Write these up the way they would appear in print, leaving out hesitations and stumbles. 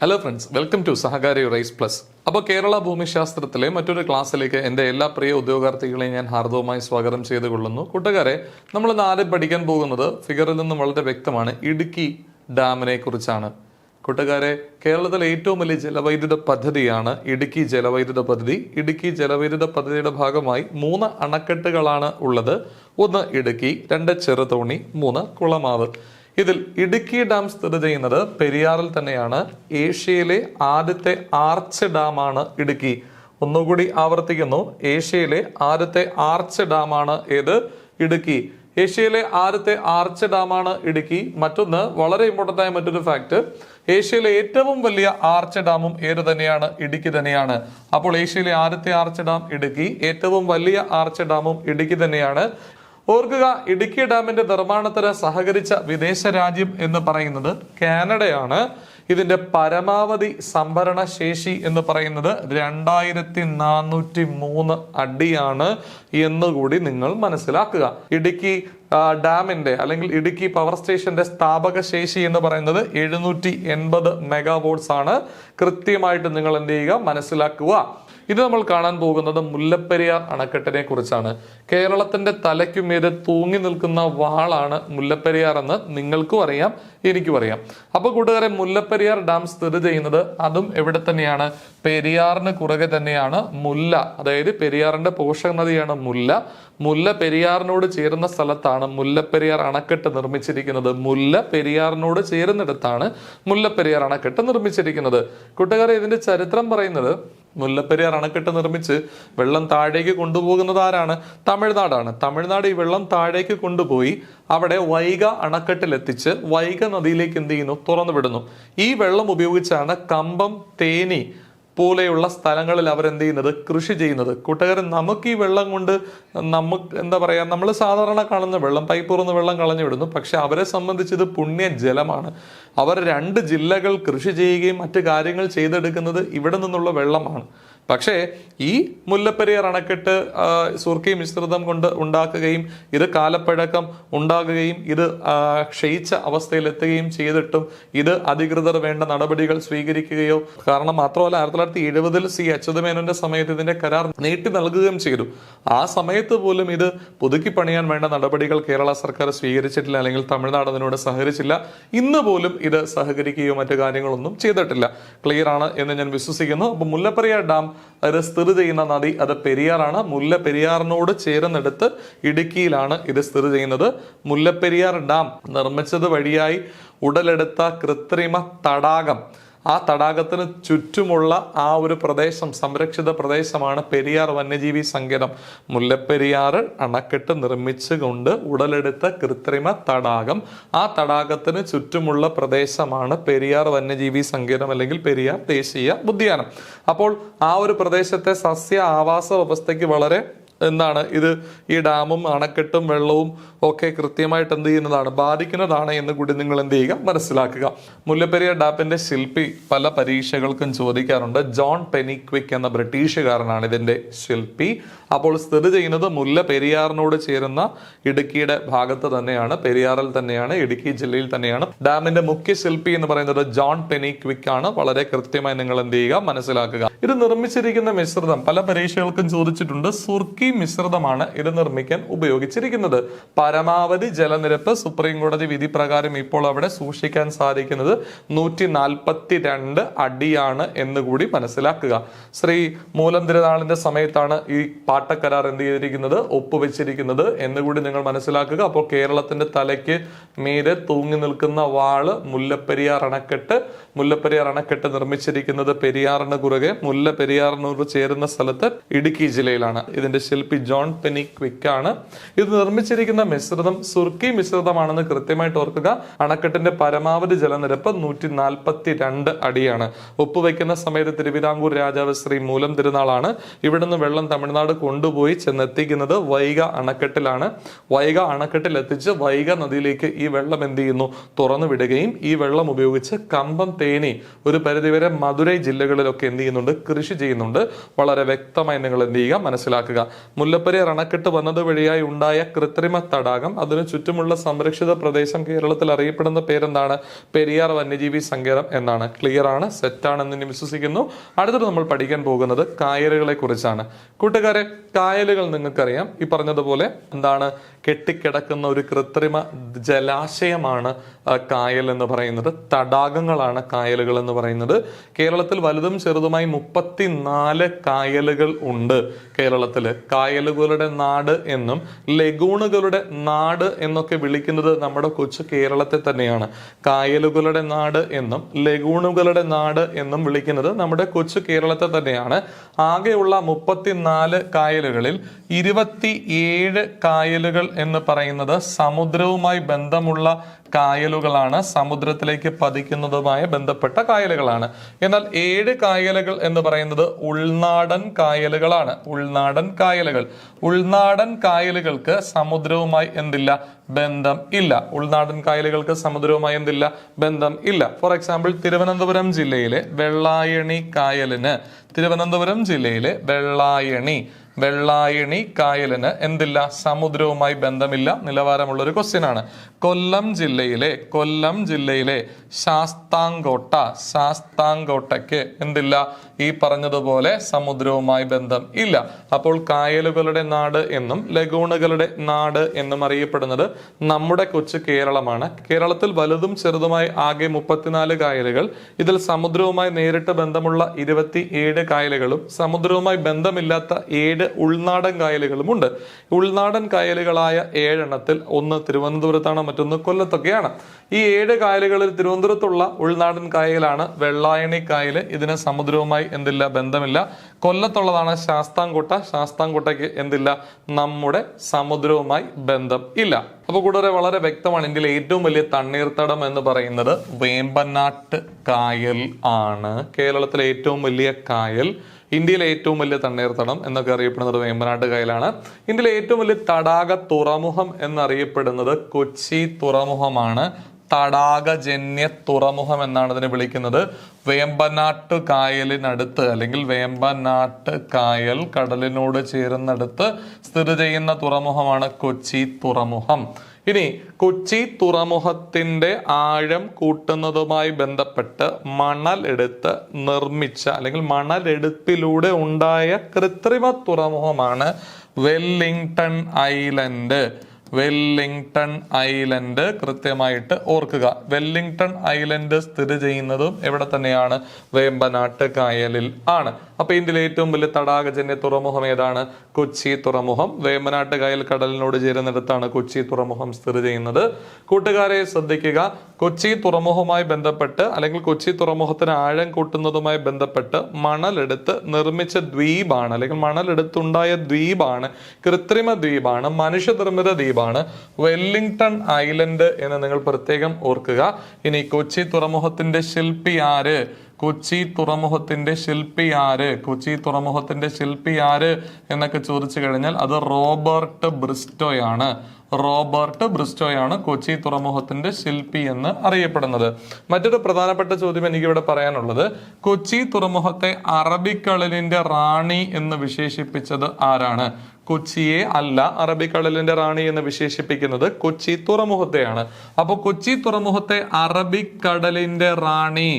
Hello friends, welcome to Sahakari Rise Plus. അപ്പോൾ കേരള ഭൂമിശാസ്ത്രത്തിലെ മറ്റൊരു ക്ലാസ്സിലേക്ക് എൻ്റെ എല്ലാ പ്രിയ ഉദ്യോഗാർത്ഥികളെയും ഞാൻ ഹാർദവമായി സ്വാഗതം ചെയ്തുകൊള്ളുന്നു. കൂട്ടുകാരെ, നമ്മൾ ഇന്ന് ആദ്യം പഠിക്കാൻ പോകുന്നത് ഫിഗറിൽ നിന്നും വളരെ വ്യക്തമാണ്, ഇടുക്കി ഡാമിനെ കുറിച്ചാണ്. കൂട്ടുകാരെ, കേരളത്തിലെ ഏറ്റവും വലിയ ജലവൈദ്യുത പദ്ധതിയാണ് ഇടുക്കി ജലവൈദ്യുത പദ്ധതി. ഇടുക്കി ജലവൈദ്യുത പദ്ധതിയുടെ ഭാഗമായി 3 അണക്കെട്ടുകളാണ് ഉള്ളത്. 1 ഇടുക്കി, 2 ചെറുതോണി, 3 കുളമാവ്. ഇതിൽ ഇടുക്കി ഡാം സ്ഥിതി ചെയ്യുന്നത് പെരിയാറിൽ തന്നെയാണ്. ഏഷ്യയിലെ ആദ്യത്തെ ആർച്ച് ഡാമാണ് ഇടുക്കി. ഒന്നുകൂടി ആവർത്തിക്കുന്നു, ഏഷ്യയിലെ ആദ്യത്തെ ആർച്ച് ഡാമാണ് ഏത്? ഇടുക്കി. ഏഷ്യയിലെ ആദ്യത്തെ ആർച്ച് ഡാമാണ് ഇടുക്കി. മറ്റൊന്ന്, വളരെ ഇമ്പോർട്ടന്റ് ആയ മറ്റൊരു ഫാക്ട്, ഏഷ്യയിലെ ഏറ്റവും വലിയ ആർച്ച് ഡാമും ഏത് തന്നെയാണ്? ഇടുക്കി തന്നെയാണ്. അപ്പോൾ ഏഷ്യയിലെ ആദ്യത്തെ ആർച്ച് ഡാം ഇടുക്കി, ഏറ്റവും വലിയ ആർച്ച് ഡാമും ഇടുക്കി തന്നെയാണ്. ഓർക്കുക, ഇടുക്കി ഡാമിന്റെ നിർമ്മാണത്തിന് സഹകരിച്ച വിദേശ രാജ്യം എന്ന് പറയുന്നത് കാനഡയാണ്. ഇതിന്റെ പരമാവധി സംഭരണ ശേഷി എന്ന് പറയുന്നത് 2403 അടിയാണ് എന്നുകൂടി നിങ്ങൾ മനസ്സിലാക്കുക. ഇടുക്കി ഡാമിന്റെ അല്ലെങ്കിൽ ഇടുക്കി പവർ സ്റ്റേഷന്റെ സ്ഥാപക ശേഷി എന്ന് പറയുന്നത് 780 മെഗാവോട്ട്സ് ആണ്. കൃത്യമായിട്ട് നിങ്ങൾ എന്ത് ചെയ്യുക, മനസ്സിലാക്കുക. ഇത് നമ്മൾ കാണാൻ പോകുന്നത് മുല്ലപ്പെരിയാർ അണക്കെട്ടിനെ കുറിച്ചാണ്. കേരളത്തിന്റെ തലയ്ക്കുമീതെ തൂങ്ങി നിൽക്കുന്ന വാളാണ് മുല്ലപ്പെരിയാർ എന്ന് നിങ്ങൾക്കും അറിയാം, എനിക്കും അറിയാം. അപ്പൊ കൂട്ടുകാരെ, മുല്ലപ്പെരിയാർ ഡാം സ്ഥിതി ചെയ്യുന്നത് അതും എവിടെ തന്നെയാണ്? പെരിയാറിന് കുറുകെ തന്നെയാണ്. മുല്ല, അതായത് പെരിയാറിന്റെ പോഷക നദിയാണ് മുല്ല. മുല്ല പെരിയാറിനോട് ചേരുന്ന സ്ഥലത്താണ് മുല്ലപ്പെരിയാർ അണക്കെട്ട് നിർമ്മിച്ചിരിക്കുന്നത്. മുല്ല പെരിയാറിനോട് ചേരുന്നിടത്താണ് മുല്ലപ്പെരിയാർ അണക്കെട്ട് നിർമ്മിച്ചിരിക്കുന്നത്. കൂട്ടുകാരെ, ഇതിന്റെ ചരിത്രം പറയുന്നത്, മുല്ലപ്പെരിയാർ അണക്കെട്ട് നിർമ്മിച്ച് വെള്ളം താഴേക്ക് കൊണ്ടുപോകുന്നത് ആരാണ്? തമിഴ്നാടാണ്. തമിഴ്നാട് ഈ വെള്ളം താഴേക്ക് കൊണ്ടുപോയി അവിടെ വൈഗ അണക്കെട്ടിലെത്തിച്ച് വൈഗ നദിയിലേക്ക് എന്ത് ചെയ്യുന്നു? തുറന്നു വിടുന്നു. ഈ വെള്ളം ഉപയോഗിച്ചാണ് കമ്പം, തേനി പോലെയുള്ള സ്ഥലങ്ങളിൽ അവരെന്ത് ചെയ്യുന്നത്? കൃഷി ചെയ്യുന്നത്. കൂട്ടുകാരൻ, നമുക്ക് ഈ വെള്ളം കൊണ്ട് നമുക്ക് എന്താ പറയാ, നമ്മൾ സാധാരണ കാണുന്ന വെള്ളം, പൈപ്പ് തുറന്ന് വെള്ളം കളഞ്ഞു വിടുന്നു. പക്ഷെ അവരെ സംബന്ധിച്ച് ഇത് പുണ്യ ജലമാണ്. അവർ 2 ജില്ലകൾ കൃഷി ചെയ്യുകയും മറ്റു കാര്യങ്ങൾ ചെയ്തെടുക്കുന്നത് ഇവിടെ നിന്നുള്ള വെള്ളമാണ്. പക്ഷേ ഈ മുല്ലപ്പെരിയാർ അണക്കെട്ട് സുർക്കി മിശ്രിതം കൊണ്ട് ഉണ്ടാക്കുകയും ഇത് കാലപ്പഴക്കം ഉണ്ടാകുകയും ഇത് ക്ഷയിച്ച അവസ്ഥയിലെത്തുകയും ചെയ്തിട്ടും ഇത് അധികൃതർ വേണ്ട നടപടികൾ സ്വീകരിക്കുകയോ, കാരണം മാത്രമല്ല 1970 സി അച്യുതമേനോന്റെ സമയത്ത് ഇതിന്റെ കരാർ നീട്ടി നൽകുകയും ചെയ്തു. ആ സമയത്ത് പോലും ഇത് പുതുക്കി പണിയാൻ വേണ്ട നടപടികൾ കേരള സർക്കാർ സ്വീകരിച്ചിട്ടില്ല, അല്ലെങ്കിൽ തമിഴ്നാട് അതിനോട് സഹകരിച്ചില്ല. ഇന്ന് പോലും ഇത് സഹകരിക്കുകയോ മറ്റു കാര്യങ്ങളൊന്നും ചെയ്തിട്ടില്ല. ക്ലിയർ ആണ് എന്ന് ഞാൻ വിശ്വസിക്കുന്നു. അപ്പൊ മുല്ലപ്പെരിയാർ ഡാം അത് സ്ഥിതി ചെയ്യുന്ന നദി അത് പെരിയാറാണ്. മുല്ല പെരിയാറിനോട് ചേർന്നെടുത്ത് ഇടുക്കിയിലാണ് ഇത് സ്ഥിതി ചെയ്യുന്നത്. മുല്ലപ്പെരിയാർ ഡാം നിർമ്മിച്ചത് വഴിയായി ഉടലെടുത്ത കൃത്രിമ തടാകം, ആ തടാകത്തിന് ചുറ്റുമുള്ള ആ ഒരു പ്രദേശം, സംരക്ഷിത പ്രദേശമാണ് പെരിയാർ വന്യജീവി സങ്കേതം. മുല്ലപ്പെരിയാർ അണക്കെട്ട് നിർമ്മിച്ചുകൊണ്ട് ഉടലെടുത്ത കൃത്രിമ തടാകം, ആ തടാകത്തിന് ചുറ്റുമുള്ള പ്രദേശമാണ് പെരിയാർ വന്യജീവി സങ്കേതം അല്ലെങ്കിൽ പെരിയാർ ദേശീയ ഉദ്യാനം. അപ്പോൾ ആ ഒരു പ്രദേശത്തെ സസ്യ ആവാസ വ്യവസ്ഥയ്ക്ക് വളരെ എന്താണ് ഇത്, ഈ ഡാമും അണക്കെട്ടും വെള്ളവും ഒക്കെ കൃത്യമായിട്ട് എന്ത് ചെയ്യുന്നതാണ്? ബാധിക്കുന്നതാണ് എന്ന് കൂടി നിങ്ങൾ എന്ത് ചെയ്യുക, മനസ്സിലാക്കുക. മുല്ലപ്പെരിയാർ ഡാമിന്റെ ശില്പി പല പരീക്ഷകൾക്കും ചോദിക്കാറുണ്ട്. ജോൺ പെനിക്വിക് എന്ന ബ്രിട്ടീഷുകാരനാണ് ഇതിന്റെ ശില്പി. അപ്പോൾ സ്ഥിതി ചെയ്യുന്നത് മുല്ല പെരിയാറിനോട് ചേരുന്ന ഇടുക്കിയുടെ ഭാഗത്ത് തന്നെയാണ്, പെരിയാറിൽ തന്നെയാണ്, ഇടുക്കി ജില്ലയിൽ തന്നെയാണ്. ഡാമിന്റെ മുഖ്യ ശില്പി എന്ന് പറയുന്നത് ജോൺ പെനിക്വിക് ആണ്. വളരെ കൃത്യമായി നിങ്ങൾ എന്ത് ചെയ്യുക, മനസ്സിലാക്കുക. ഇത് നിർമ്മിച്ചിരിക്കുന്ന മിശ്രിതം പല പരീക്ഷകൾക്കും ചോദിച്ചിട്ടുണ്ട്. സുർക്കി മിശ്രിതമാണ് ഇത് നിർമ്മിക്കാൻ ഉപയോഗിച്ചിരിക്കുന്നത്. പരമാവധി ജലനിരപ്പ് സുപ്രീം കോടതി വിധി പ്രകാരം ഇപ്പോൾ അവിടെ സൂക്ഷിക്കാൻ സാധിക്കുന്നത് 142 അടിയാണ് എന്ന് കൂടി മനസ്സിലാക്കുക. ശ്രീ മൂലം തിരുനാളിന്റെ സമയത്താണ് ഈ പാട്ടക്കരാർ എന്ത് ചെയ്തിരിക്കുന്നത്, ഒപ്പുവെച്ചിരിക്കുന്നത് എന്ന് കൂടി നിങ്ങൾ മനസ്സിലാക്കുക. അപ്പോൾ കേരളത്തിന്റെ തലയ്ക്ക് മീതെ തൂങ്ങി നിൽക്കുന്ന വാള് മുല്ലപ്പെരിയാർ അണക്കെട്ട്. മുല്ലപ്പെരിയാർ അണക്കെട്ട് നിർമ്മിച്ചിരിക്കുന്നത് പെരിയാറിന് കുറുകെ മുല്ല പെരിയാറിനോട് ചേരുന്ന സ്ഥലത്ത് ഇടുക്കി ജില്ലയിലാണ്. ഇതിന്റെ ശില്പി ജോൺ പെനിക്വിക് ആണ്. ഇത് നിർമ്മിച്ചിരിക്കുന്ന മിശ്രിതം സുർക്കി മിശ്രിതമാണെന്ന് കൃത്യമായിട്ട് ഓർക്കുക. അണക്കെട്ടിന്റെ പരമാവധി ജലനിരപ്പ് 142 അടിയാണ്. ഒപ്പുവെക്കുന്ന സമയത്ത് തിരുവിതാംകൂർ രാജാവ് ശ്രീ മൂലം തിരുനാളാണ്. ഇവിടുന്ന് വെള്ളം തമിഴ്നാട് കൊണ്ടുപോയി ചെന്നെത്തിക്കുന്നത് വൈഗ അണക്കെട്ടിലാണ്. വൈഗ അണക്കെട്ടിൽ എത്തിച്ച് വൈഗ നദിയിലേക്ക് ഈ വെള്ളം എന്ത് ചെയ്യുന്നു, തുറന്നു വിടുകയും ഈ വെള്ളം ഉപയോഗിച്ച് കമ്പം, തേനി, ഒരു പരിധിവരെ മധുരൈ ജില്ലകളിലൊക്കെ എന്ത് ചെയ്യുന്നുണ്ട്, കൃഷി ചെയ്യുന്നുണ്ട്. വളരെ വ്യക്തമായി നിങ്ങൾ എന്ത് ചെയ്യുക, മനസ്സിലാക്കുക. മുല്ലപ്പെരിയാർ അണക്കെട്ട് വന്നത് വഴിയായി ഉണ്ടായ കൃത്രിമ തടാകം, അതിനു ചുറ്റുമുള്ള സംരക്ഷിത പ്രദേശം കേരളത്തിൽ അറിയപ്പെടുന്ന പേരെന്താണ്? പെരിയാർ വന്യജീവി സങ്കേതം എന്നാണ്. ക്ലിയർ ആണ്, സെറ്റ് ആണെന്ന് വിശ്വസിക്കുന്നു. അടുത്തത് നമ്മൾ പഠിക്കാൻ പോകുന്നത് കായലുകളെ കുറിച്ചാണ്. കൂട്ടുകാരെ, കായലുകൾ നിങ്ങൾക്കറിയാം, ഈ പറഞ്ഞതുപോലെ എന്താണ്, കെട്ടിക്കിടക്കുന്ന ഒരു കൃത്രിമ ജലാശയമാണ് കായൽ എന്ന് പറയുന്നത്. തടാകങ്ങളാണ് കായലുകൾ എന്ന് പറയുന്നത്. കേരളത്തിൽ വലുതും ചെറുതുമായി 34 കായലുകൾ ഉണ്ട്. കേരളത്തില് കായലുകളുടെ നാട് എന്നും ലഗൂണുകളുടെ നാട് എന്നൊക്കെ വിളിക്കുന്നത് നമ്മുടെ കൊച്ചു കേരളത്തെ തന്നെയാണ്. കായലുകളുടെ നാട് എന്നും ലഗൂണുകളുടെ നാട് എന്നും വിളിക്കുന്നത് നമ്മുടെ കൊച്ചു കേരളത്തെ തന്നെയാണ്. ആകെയുള്ള 34 കായലുകളിൽ 27 കായലുകൾ എന്ന് പറയുന്നത് സമുദ്രവുമായി ബന്ധമുള്ള കായലുകളാണ്, സമുദ്രത്തിലേക്ക് പതിക്കുന്നതുമായി ബന്ധപ്പെട്ട കായലുകളാണ്. എന്നാൽ 7 കായലുകൾ എന്ന് പറയുന്നത് ഉൾനാടൻ കായലുകളാണ്. ഉൾനാടൻ കായലുകൾ, ഉൾനാടൻ കായലുകൾക്ക് സമുദ്രവുമായി എന്തില്ല? ബന്ധം ഇല്ല. ഉൾനാടൻ കായലുകൾക്ക് സമുദ്രവുമായി എന്തില്ല? ബന്ധം ഇല്ല. ഫോർ എക്സാമ്പിൾ, തിരുവനന്തപുരം ജില്ലയിലെ വെള്ളായണി കായലിന്, തിരുവനന്തപുരം ജില്ലയിലെ വെള്ളായണി കായലിന് എന്തില്ല? സമുദ്രവുമായി ബന്ധമില്ല. നിലവാരമുള്ള ഒരു ക്വസ്റ്റ്യൻ ആണ്. കൊല്ലം ജില്ലയിലെ ശാസ്താംകോട്ടയ്ക്ക് എന്തില്ല? ഈ പറഞ്ഞതുപോലെ സമുദ്രവുമായി ബന്ധം ഇല്ല. അപ്പോൾ കായലുകളുടെ നാട് എന്നും ലഗൂണുകളുടെ നാട് എന്നും അറിയപ്പെടുന്നത് നമ്മുടെ കൊച്ചു കേരളമാണ്. കേരളത്തിൽ വലുതും ചെറുതുമായി ആകെ 34 കായലുകൾ. ഇതിൽ സമുദ്രവുമായി നേരിട്ട് ബന്ധമുള്ള 27 കായലുകളും സമുദ്രവുമായി ബന്ധമില്ലാത്ത 7 ഉൾനാടൻ കായലുകളും ഉണ്ട്. ഉൾനാടൻ കായലുകളായ 7 എണ്ണത്തിൽ ഒന്ന് തിരുവനന്തപുരത്താണ്, മറ്റൊന്ന് കൊല്ലത്തൊക്കെയാണ്. ഈ 7 കായലുകളിൽ തിരുവനന്തപുരത്തുള്ള ഉൾനാടൻ കായലാണ് വെള്ളായണി കായൽ. ഇതിന് സമുദ്രവുമായി എന്തില്ല? ബന്ധമില്ല. കൊല്ലത്തുള്ളതാണ് ശാസ്താംകോട്ടയ്ക്ക് എന്തില്ല? നമ്മുടെ സമുദ്രവുമായി ബന്ധം ഇല്ല. അപ്പൊ കൂടാതെ വളരെ വ്യക്തമാണ്, ഇന്ത്യയിലെ ഏറ്റവും വലിയ തണ്ണീർത്തടം എന്ന് പറയുന്നത് വേമ്പനാട്ട് കായൽ ആണ്. കേരളത്തിലെ ഏറ്റവും വലിയ കായൽ, ഇന്ത്യയിലെ ഏറ്റവും വലിയ തണ്ണീർത്തടം എന്നൊക്കെ അറിയപ്പെടുന്നത് വേമ്പനാട്ട് കായലാണ്. ഇന്ത്യയിലെ ഏറ്റവും വലിയ തടാക തുറമുഖം എന്നറിയപ്പെടുന്നത് കൊച്ചി തുറമുഖമാണ്. തടാകജന്യ തുറമുഖം എന്നാണ് ഇതിനെ വിളിക്കുന്നത്. വേമ്പനാട്ട് കായലിനടുത്ത് അല്ലെങ്കിൽ വേമ്പനാട്ട് കായൽ കടലിനോട് ചേരുന്നിടത്ത് സ്ഥിതി ചെയ്യുന്ന തുറമുഖമാണ് കൊച്ചി തുറമുഖം. ഇനി കൊച്ചി തുറമുഖത്തിന്റെ ആഴം കൂട്ടുന്നതുമായി ബന്ധപ്പെട്ട് മണലെടുത്ത് നിർമ്മിച്ച അല്ലെങ്കിൽ മണലെടുപ്പിലൂടെ ഉണ്ടായ കൃത്രിമ തുറമുഖമാണ് വെല്ലിംഗ്ടൺ ഐലൻഡ്. കൃത്യമായിട്ട് ഓർക്കുക, വെല്ലിംഗ്ടൺ ഐലൻഡ് സ്ഥിതി ചെയ്യുന്നതും എവിടെ തന്നെയാണ്? വേമ്പനാട്ട് കായലിൽ ആണ്. അപ്പൊ ഇന്ത്യയിലെ ഏറ്റവും വലിയ തടാകജന്യ തുറമുഖം ഏതാണ്? കൊച്ചി തുറമുഖം. വേമ്പനാട്ട് കായൽ കടലിനോട് ചേരുന്നിടത്താണ് കൊച്ചി തുറമുഖം സ്ഥിതി ചെയ്യുന്നത്. കൂട്ടുകാരെ ശ്രദ്ധിക്കുക, കൊച്ചി തുറമുഖവുമായി ബന്ധപ്പെട്ട് അല്ലെങ്കിൽ കൊച്ചി തുറമുഖത്തിന് ആഴം കൂട്ടുന്നതുമായി ബന്ധപ്പെട്ട് മണലെടുത്ത് നിർമ്മിച്ച ദ്വീപാണ് അല്ലെങ്കിൽ മണലെടുത്തുണ്ടായ ദ്വീപാണ്, കൃത്രിമ ദ്വീപാണ്, മനുഷ്യനിർമ്മിത ദ്വീപാണ് വെല്ലിംഗ്ടൺ ഐലൻഡ് എന്ന് നിങ്ങൾ പ്രത്യേകം ഓർക്കുക. ഇനി കൊച്ചി തുറമുഖത്തിന്റെ ശില്പി ആര്? കൊച്ചി തുറമുഖത്തിന്റെ ശില്പി ആര് എന്നൊക്കെ ചോദിച്ചു കഴിഞ്ഞാൽ അത് റോബർട്ട് ബ്രിസ്റ്റോയാണ് കൊച്ചി തുറമുഖത്തിന്റെ ശില്പി എന്ന് അറിയപ്പെടുന്നത്. മറ്റൊരു പ്രധാനപ്പെട്ട ചോദ്യം എനിക്കിവിടെ പറയാനുള്ളത്, കൊച്ചി തുറമുഖത്തെ അറബിക്കടലിന്റെ റാണി എന്ന് വിശേഷിപ്പിച്ചത് ആരാണ്? കൊച്ചിയെ അല്ല അറബിക്കടലിന്റെ റാണി എന്ന് വിശേഷിപ്പിക്കുന്നത് കൊച്ചി തുറമുഖത്തെയാണ്. അപ്പൊ കൊച്ചി തുറമുഖത്തെ അറബിക്കടലിന്റെ റാണി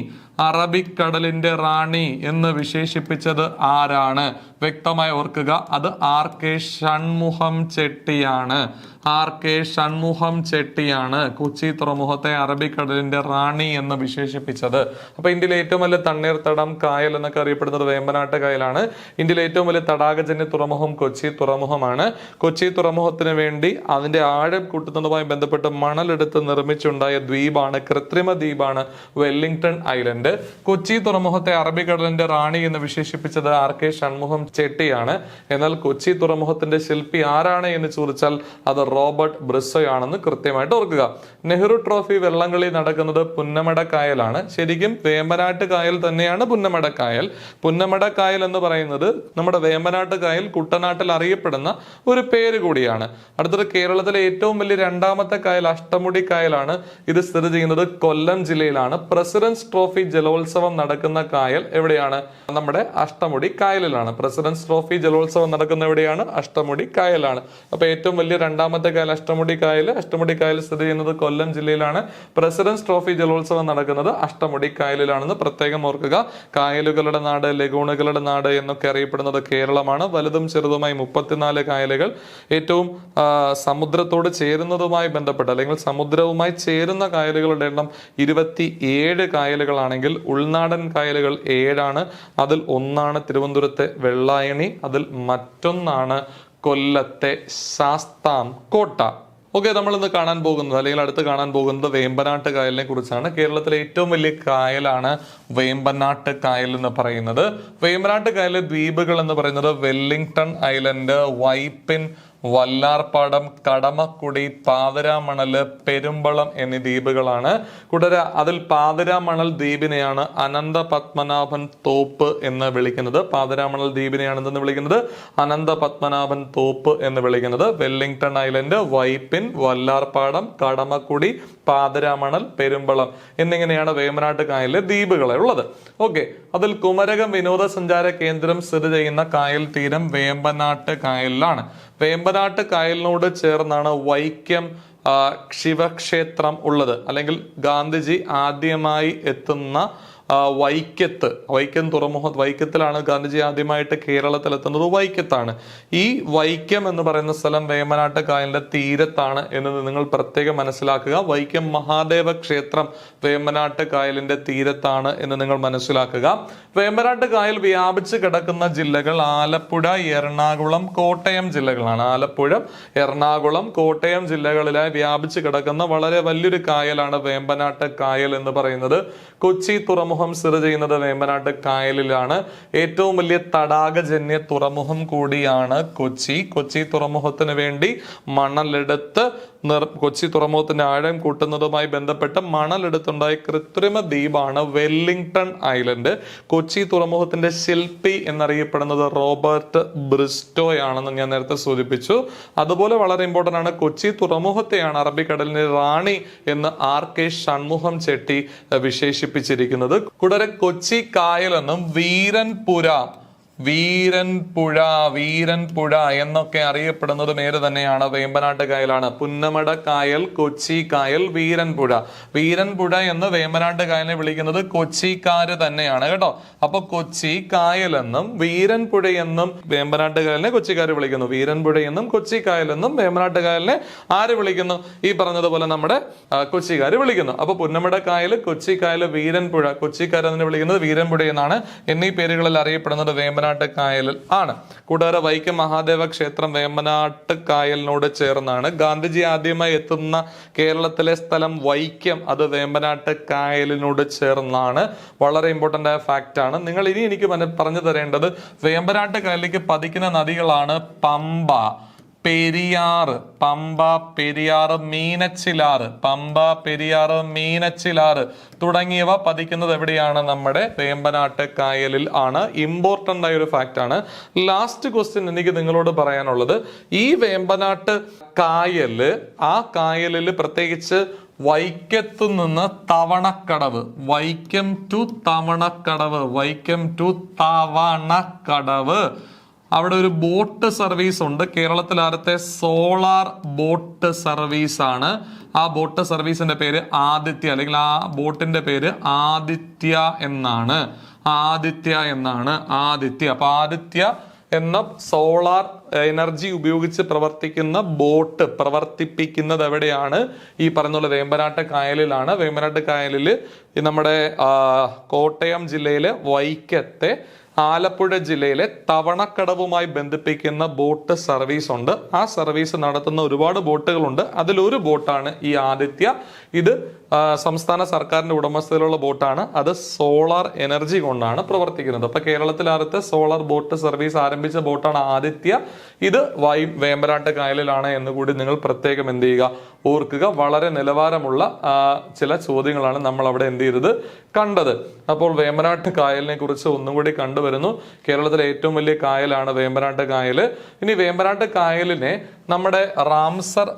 എന്ന് വിശേഷിപ്പിച്ചത് ആരാണ്? വ്യക്തമായി ഓർക്കുക, അത് R.K. ഷൺമുഖം ചെട്ടിയാണ് കൊച്ചി തുറമുഖത്തെ അറബിക്കടലിന്റെ റാണി എന്ന് വിശേഷിപ്പിച്ചത്. അപ്പൊ ഇന്ത്യയിലെ ഏറ്റവും വലിയ തണ്ണീർത്തടം കായൽ എന്നൊക്കെ അറിയപ്പെടുന്നത് വേമ്പനാട്ട് കായലാണ്. ഇന്ത്യയിലെ ഏറ്റവും വലിയ തടാകജന്യ തുറമുഖം കൊച്ചി തുറമുഖമാണ്. കൊച്ചി തുറമുഖത്തിന് വേണ്ടി അതിന്റെ ആഴം കൂട്ടുന്നതുമായി ബന്ധപ്പെട്ട് മണലെടുത്ത് നിർമ്മിച്ചുണ്ടായ ദ്വീപാണ്, കൃത്രിമ ദ്വീപാണ് വെല്ലിംഗ്ടൺ ഐലൻഡ്. കൊച്ചി തുറമുഖത്തെ അറബിക്കടലിന്റെ റാണി എന്ന് വിശേഷിപ്പിച്ചത് R.K. ഷൺമുഖം ചെട്ടിയാണ്. എന്നാൽ കൊച്ചി തുറമുഖത്തിന്റെ ശില്പി ആരാണ് എന്ന് ചോദിച്ചാൽ അത് റോബർട്ട് ബ്രിസ്റ്റോയാണെന്ന് കൃത്യമായിട്ട് ഓർക്കുക. നെഹ്റു ട്രോഫി വള്ളംകളി നടക്കുന്നത് പുന്നമട കായലാണ്. ശരിക്കും വേമ്പനാട്ട് കായൽ തന്നെയാണ് പുന്നമട കായൽ എന്ന് പറയുന്നത് നമ്മുടെ വേമ്പനാട്ട് കായൽ കുട്ടനാട്ടിൽ അറിയപ്പെടുന്ന ഒരു പേര് കൂടിയാണ്. അടുത്തത് കേരളത്തിലെ ഏറ്റവും വലിയ രണ്ടാമത്തെ കായൽ അഷ്ടമുടി കായലാണ്. ഇത് സ്ഥിതി ചെയ്യുന്നത് കൊല്ലം ജില്ലയിലാണ്. പ്രസിഡന്റ്സ് ട്രോഫി ജലോത്സവം നടക്കുന്ന കായൽ എവിടെയാണ്? നമ്മുടെ അഷ്ടമുടി കായലിലാണ്. പ്രസിഡന്റ്സ് ട്രോഫി ജലോത്സവം നടക്കുന്ന എവിടെയാണ്? അഷ്ടമുടി കായലാണ്. അപ്പൊ ഏറ്റവും വലിയ രണ്ടാമത്തെ കായൽ അഷ്ടമുടി കായൽ. അഷ്ടമുടി കായൽ സ്ഥിതി ചെയ്യുന്നത് കൊല്ലം ജില്ലയിലാണ്. പ്രസിഡന്റ്സ് ട്രോഫി ജലോത്സവം നടക്കുന്നത് അഷ്ടമുടി കായലിലാണെന്ന് പ്രത്യേകം ഓർക്കുക. കായലുകളുടെ നാട്, ലഗൂണുകളുടെ നാട് എന്നൊക്കെ അറിയപ്പെടുന്നത് കേരളമാണ്. വലുതും ചെറുതുമായി 34 കായലുകൾ. ഏറ്റവും സമുദ്രത്തോട് ചേരുന്നതുമായി ബന്ധപ്പെട്ട് അല്ലെങ്കിൽ സമുദ്രവുമായി ചേരുന്ന കായലുകളുടെ എണ്ണം 27 കായലുകളാണെങ്കിൽ ഉൾനാടൻ കായലുകൾ 7 അതിൽ ഒന്നാണ് തിരുവനന്തപുരത്തെ വെള്ളായണി, അതിൽ മറ്റൊന്നാണ് കൊല്ലത്തെ ശാസ്താംകോട്ട. ഓക്കെ, നമ്മൾ ഇന്ന് കാണാൻ പോകുന്നത് അല്ലെങ്കിൽ അടുത്ത് കാണാൻ പോകുന്നത് വേമ്പനാട്ട് കായലിനെ കുറിച്ചാണ്. കേരളത്തിലെ ഏറ്റവും വലിയ കായലാണ് വേമ്പനാട്ട് കായൽ എന്ന് പറയുന്നത്. വേമ്പനാട്ട് കായലിലെ ദ്വീപുകൾ എന്ന് പറയുന്നത് വെല്ലിംഗ്ടൺ ഐലൻഡ്, വൈപ്പിൻ, വല്ലാർപാടം, കടമക്കുടി, പാതിരാമണല്, പെരുമ്പളം എന്നീ ദ്വീപുകളാണ്. കൂടാതെ അതിൽ പാതിരാമണൽ ദ്വീപിനെയാണ് അനന്ത പത്മനാഭൻ തോപ്പ് എന്ന് വിളിക്കുന്നത്. പാതിരാമണൽ ദ്വീപിനെയാണ് എന്തെന്ന് വിളിക്കുന്നത്? അനന്ത പത്മനാഭൻ തോപ്പ് എന്ന് വിളിക്കുന്നത്. വെല്ലിംഗ്ടൺ ഐലൻഡ്, വൈപ്പിൻ, വല്ലാർപാടം, കടമക്കുടി, പാതിരാമണൽ, പെരുമ്പളം എന്നിങ്ങനെയാണ് വേമ്പനാട്ട് കായലിലെ ദ്വീപുകളെ ഉള്ളത്. ഓക്കെ, അതിൽ കുമരകം വിനോദസഞ്ചാര കേന്ദ്രം സ്ഥിതി ചെയ്യുന്ന കായൽ തീരം വേമ്പനാട്ട് കായലിലാണ്. വേമ്പനാട്ട് കായലിനോട് ചേർന്നാണ് വൈക്കം ശിവക്ഷേത്രം ഉള്ളത്. അല്ലെങ്കിൽ ഗാന്ധിജി ആദ്യമായി എത്തുന്ന വൈക്കം വൈക്കത്തിലാണ് ഗാന്ധിജി ആദ്യമായിട്ട് കേരളത്തിൽ എത്തുന്നത്. വൈക്കത്താണ്. ഈ വൈക്കം എന്ന് പറയുന്ന സ്ഥലം വേമ്പനാട്ട് കായലിന്റെ തീരത്താണ് എന്ന് നിങ്ങൾ പ്രത്യേകം മനസ്സിലാക്കുക. വൈക്കം മഹാദേവ ക്ഷേത്രം വേമ്പനാട്ട് കായലിന്റെ തീരത്താണ് എന്ന് നിങ്ങൾ മനസ്സിലാക്കുക. വേമ്പനാട്ട് കായൽ വ്യാപിച്ച് കിടക്കുന്ന ജില്ലകൾ ആലപ്പുഴ, എറണാകുളം, കോട്ടയം ജില്ലകളാണ്. ആലപ്പുഴ, എറണാകുളം, കോട്ടയം ജില്ലകളിലായി വ്യാപിച്ച് കിടക്കുന്ന വളരെ വലിയൊരു കായലാണ് വേമ്പനാട്ട് കായൽ എന്ന് പറയുന്നത്. കൊച്ചി തുറമുഖം സ്ഥിതി ചെയ്യുന്നത് വേമ്പനാട്ട് കായലിലാണ്. ഏറ്റവും വലിയ തടാകജന്യ തുറമുഖം കൂടിയാണ് കൊച്ചി. കൊച്ചി തുറമുഖത്തിന് വേണ്ടി മണലെടുത്ത് കൊച്ചി തുറമുഖത്തിന്റെ ആഴം കൂട്ടുന്നതുമായി ബന്ധപ്പെട്ട് മണലെടുത്തുണ്ടായ കൃത്രിമ ദ്വീപാണ് വെല്ലിംഗ്ടൺ ഐലൻഡ്. കൊച്ചി തുറമുഖത്തിന്റെ ശില്പി എന്നറിയപ്പെടുന്നത് റോബർട്ട് ബ്രിസ്റ്റോയാണെന്ന് ഞാൻ നേരത്തെ സൂചിപ്പിച്ചു. അതുപോലെ വളരെ ഇമ്പോർട്ടന്റ് ആണ്, കൊച്ചി തുറമുഖത്തെയാണ് അറബിക്കടലിന്റെ റാണി എന്ന് RK ഷൺമുഖം ചെട്ടി വിശേഷിപ്പിച്ചിരിക്കുന്നത്. കൂടാതെ കൊച്ചി കായലെന്നും വീരൻപുഴ എന്നൊക്കെ അറിയപ്പെടുന്നത് നേരെ തന്നെയാണ് വേമ്പനാട്ട് കായലാണ്. പുന്നമട കായൽ, കൊച്ചി കായൽ, വീരൻപുഴ എന്ന് വേമ്പനാട്ട് കായലിനെ വിളിക്കുന്നത് കൊച്ചിക്കാര് തന്നെയാണ് കേട്ടോ. അപ്പൊ കൊച്ചി കായലെന്നും വീരൻപുഴയെന്നും വേമ്പനാട്ട് കായലിനെ കൊച്ചിക്കാര് വിളിക്കുന്നു. വീരൻപുഴയെന്നും കൊച്ചി കായലെന്നും വേമ്പനാട്ട് കായലിനെ ആര് വിളിക്കുന്നു? ഈ പറഞ്ഞതുപോലെ നമ്മുടെ കൊച്ചിക്കാര് വിളിക്കുന്നു. അപ്പൊ പുന്നമട കായൽ, കൊച്ചി കായൽ, വീരൻപുഴ, കൊച്ചിക്കാര് അതിനെ വിളിക്കുന്നത് വീരൻപുഴ എന്നാണ്. എന്നീ പേരുകളിൽ അറിയപ്പെടുന്നത് വേമ്പനാട്ട് കായലിൽ ആണ്. കൂടാതെ വൈക്കം മഹാദേവ ക്ഷേത്രം വേമ്പനാട്ട് കായലിനോട് ചേർന്നാണ്. ഗാന്ധിജി ആദ്യമായി എത്തുന്ന കേരളത്തിലെ സ്ഥലം വൈക്കം, അത് വേമ്പനാട്ട് കായലിനോട് ചേർന്നാണ്. വളരെ ഇമ്പോർട്ടന്റ് ആയ ഫാക്റ്റ് ആണ്. നിങ്ങൾ ഇനി എനിക്ക് പറഞ്ഞു തരേണ്ടത് വേമ്പനാട്ട് കായലിലേക്ക് പതിക്കുന്ന നദികളാണ് പമ്പ, പെരിയാറ്, മീനച്ചിലാറ് തുടങ്ങിയവ പതിക്കുന്നത് എവിടെയാണ്? നമ്മുടെ വേമ്പനാട്ട് കായലിൽ ആണ്. ഇമ്പോർട്ടന്റ് ആയ ഒരു ഫാക്റ്റ് ആണ്. ലാസ്റ്റ് ക്വസ്റ്റ്യൻ എനിക്ക് നിങ്ങളോട് പറയാനുള്ളത്, ഈ വേമ്പനാട്ട് കായല്, ആ കായലിൽ പ്രത്യേകിച്ച് വൈക്കത്തു നിന്ന് തവണക്കടവ്, വൈക്കം ടു തവണക്കടവ്, അവിടെ ഒരു ബോട്ട് സർവീസ് ഉണ്ട്. കേരളത്തിൽ ആദ്യത്തെ സോളാർ ബോട്ട് സർവീസ് ആണ്. ആ ബോട്ട് സർവീസിന്റെ പേര് ആദിത്യ, അല്ലെങ്കിൽ ആ ബോട്ടിന്റെ പേര് ആദിത്യ എന്നാണ്. അപ്പൊ ആദിത്യ എന്ന സോളാർ എനർജി ഉപയോഗിച്ച് പ്രവർത്തിക്കുന്ന ബോട്ട് പ്രവർത്തിപ്പിക്കുന്നത് എവിടെയാണ്? ഈ പറഞ്ഞുള്ള വേമ്പനാട്ട് കായലിലാണ്. വേമ്പനാട്ട് കായലിൽ നമ്മുടെ കോട്ടയം ജില്ലയിലെ വൈക്കത്തെ, ആലപ്പുഴ ജില്ലയിലെ തവണക്കടവുമായി ബന്ധിപ്പിക്കുന്ന ബോട്ട് സർവീസ് ഉണ്ട്. ആ സർവീസ് നടത്തുന്ന ഒരുപാട് ബോട്ടുകളുണ്ട്. അതിലൊരു ബോട്ടാണ് ഈ ആദിത്യ. ഇത് സംസ്ഥാന സർക്കാരിന്റെ ഉടമസ്ഥതയിലുള്ള ബോട്ടാണ്. അത് സോളാർ എനർജി കൊണ്ടാണ് പ്രവർത്തിക്കുന്നത്. അപ്പൊ കേരളത്തിൽ ആദ്യത്തെ സോളാർ ബോട്ട് സർവീസ് ആരംഭിച്ച ബോട്ടാണ് ആദിത്യ. ഇത് വേമ്പനാട്ട് കായലിലാണ് എന്ന് കൂടി നിങ്ങൾ പ്രത്യേകം എന്ത് ചെയ്യുക, ഓർക്കുക. വളരെ നിലവാരമുള്ള ചില ചോദ്യങ്ങളാണ് നമ്മൾ അവിടെ എന്ത് ചെയ്തത്, കണ്ടത്. അപ്പോൾ വേമ്പനാട്ട് കായലിനെ കുറിച്ച് ഒന്നും കൂടി കണ്ടുവരുന്നു. കേരളത്തിലെ ഏറ്റവും വലിയ കായലാണ് വേമ്പനാട്ട് കായൽ. ഇനി വേമ്പനാട്ട് കായലിനെ നമ്മുടെ റാംസർ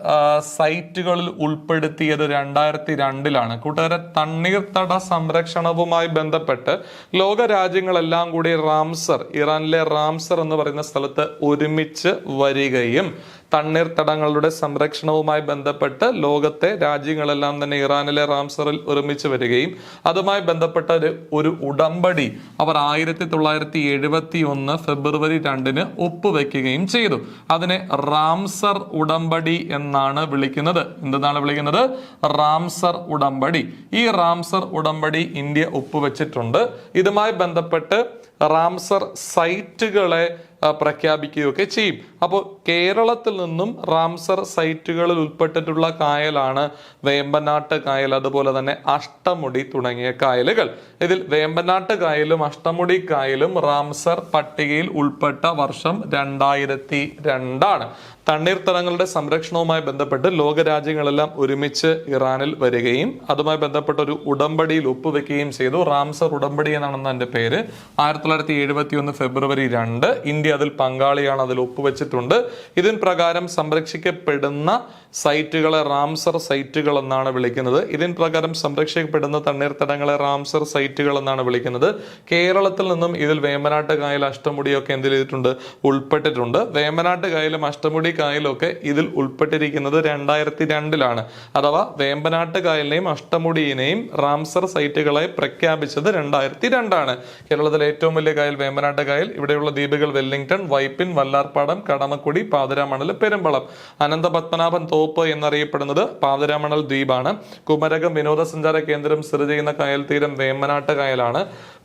സൈറ്റുകളിൽ ഉൾപ്പെടുത്തിയത് 2002 2022 കൂട്ടുകാരെ തണ്ണീർത്തട സംരക്ഷണവുമായി ബന്ധപ്പെട്ട് ലോക രാജ്യങ്ങളെല്ലാം കൂടി റാംസർ, ഇറാനിലെ റാംസർ എന്ന് പറയുന്ന സ്ഥലത്ത് ഒരുമിച്ച് വരികയും തണ്ണീർത്തടങ്ങളുടെ സംരക്ഷണവുമായി ബന്ധപ്പെട്ട് ലോകത്തെ രാജ്യങ്ങളെല്ലാം തന്നെ ഇറാനിലെ റാംസറിൽ ഒരുമിച്ച് വരികയും അതുമായി ബന്ധപ്പെട്ട ഒരു ഉടമ്പടി അവർ 1971 ഫെബ്രുവരി 2 ഒപ്പുവെക്കുകയും ചെയ്തു. അതിനെ റാംസർ ഉടമ്പടി എന്നാണ് വിളിക്കുന്നത്. എന്തെന്നാണ് വിളിക്കുന്നത്? റാംസർ ഉടമ്പടി. ഈ റാംസർ ഉടമ്പടി ഇന്ത്യ ഒപ്പുവെച്ചിട്ടുണ്ട്. ഇതുമായി ബന്ധപ്പെട്ട് റാംസർ സൈറ്റുകളെ പ്രഖ്യാപിക്കുകയൊക്കെ ചെയ്യും. അപ്പോൾ കേരളത്തിൽ നിന്നും റാംസർ സൈറ്റുകളിൽ ഉൾപ്പെട്ടിട്ടുള്ള കായലാണ് വേമ്പനാട്ട് കായൽ, അതുപോലെ തന്നെ അഷ്ടമുടി തുടങ്ങിയ കായലുകൾ. ഇതിൽ വേമ്പനാട്ട് കായലും അഷ്ടമുടി കായലും റാംസർ പട്ടികയിൽ ഉൾപ്പെട്ട വർഷം 2002. തണ്ണീർത്തടങ്ങളുടെ സംരക്ഷണവുമായി ബന്ധപ്പെട്ട് ലോകരാജ്യങ്ങളെല്ലാം ഒരുമിച്ച് ഇറാനിൽ വരികയും അതുമായി ബന്ധപ്പെട്ട ഒരു ഉടമ്പടിയിൽ ഒപ്പുവെക്കുകയും ചെയ്തു. റാംസർ ഉടമ്പടി എന്നാണെന്ന് എൻ്റെ പേര്. 1971 ഫെബ്രുവരി 2 ഇന്ത്യ അതിൽ പങ്കാളിയാണ്, അതിൽ ഒപ്പുവെച്ചിട്ടുണ്ട്. ഇതിന് പ്രകാരം സംരക്ഷിക്കപ്പെടുന്ന സൈറ്റുകളെ റാംസർ സൈറ്റുകൾ എന്നാണ് വിളിക്കുന്നത്. ഇതിന് പ്രകാരം സംരക്ഷിക്കപ്പെടുന്ന തണ്ണീർത്തടങ്ങളെ റാംസർ സൈറ്റുകൾ എന്നാണ് വിളിക്കുന്നത്. കേരളത്തിൽ നിന്നും ഇതിൽ വേമ്പനാട്ട് കായൽ, അഷ്ടമുടിയൊക്കെ എന്ത് ചെയ്തിട്ടുണ്ട്? ഉൾപ്പെട്ടിട്ടുണ്ട്. വേമ്പനാട്ട് കായലും അഷ്ടമുടി കായലും ഒക്കെ ഇതിൽ ഉൾപ്പെട്ടിരിക്കുന്നത് 2002 അഥവാ വേമ്പനാട്ട് കായലിനെയും അഷ്ടമുടിയെയും റാംസർ സൈറ്റുകളായി പ്രഖ്യാപിച്ചത് 2002. കേരളത്തിലെ ഏറ്റവും വലിയ കായൽ വേമ്പനാട്ട് കായൽ. ഇവിടെയുള്ള ദ്വീപുകൾ വെല്ലിംഗ്ടൺ, വൈപ്പിൻ, വല്ലാർപാടം, കടമക്കുടി, പാതിരാമണൽ, പെരുമ്പളം. അനന്തപത്മനാഭൻ തോപ്പ് എന്നറിയപ്പെടുന്നത് പാതിരാമണൽ ദ്വീപാണ്. കുമരകം വിനോദസഞ്ചാര കേന്ദ്രം സ്ഥിതി ചെയ്യുന്ന കായൽ തീരം വേമ്പനാട്ട് കായലാണ്.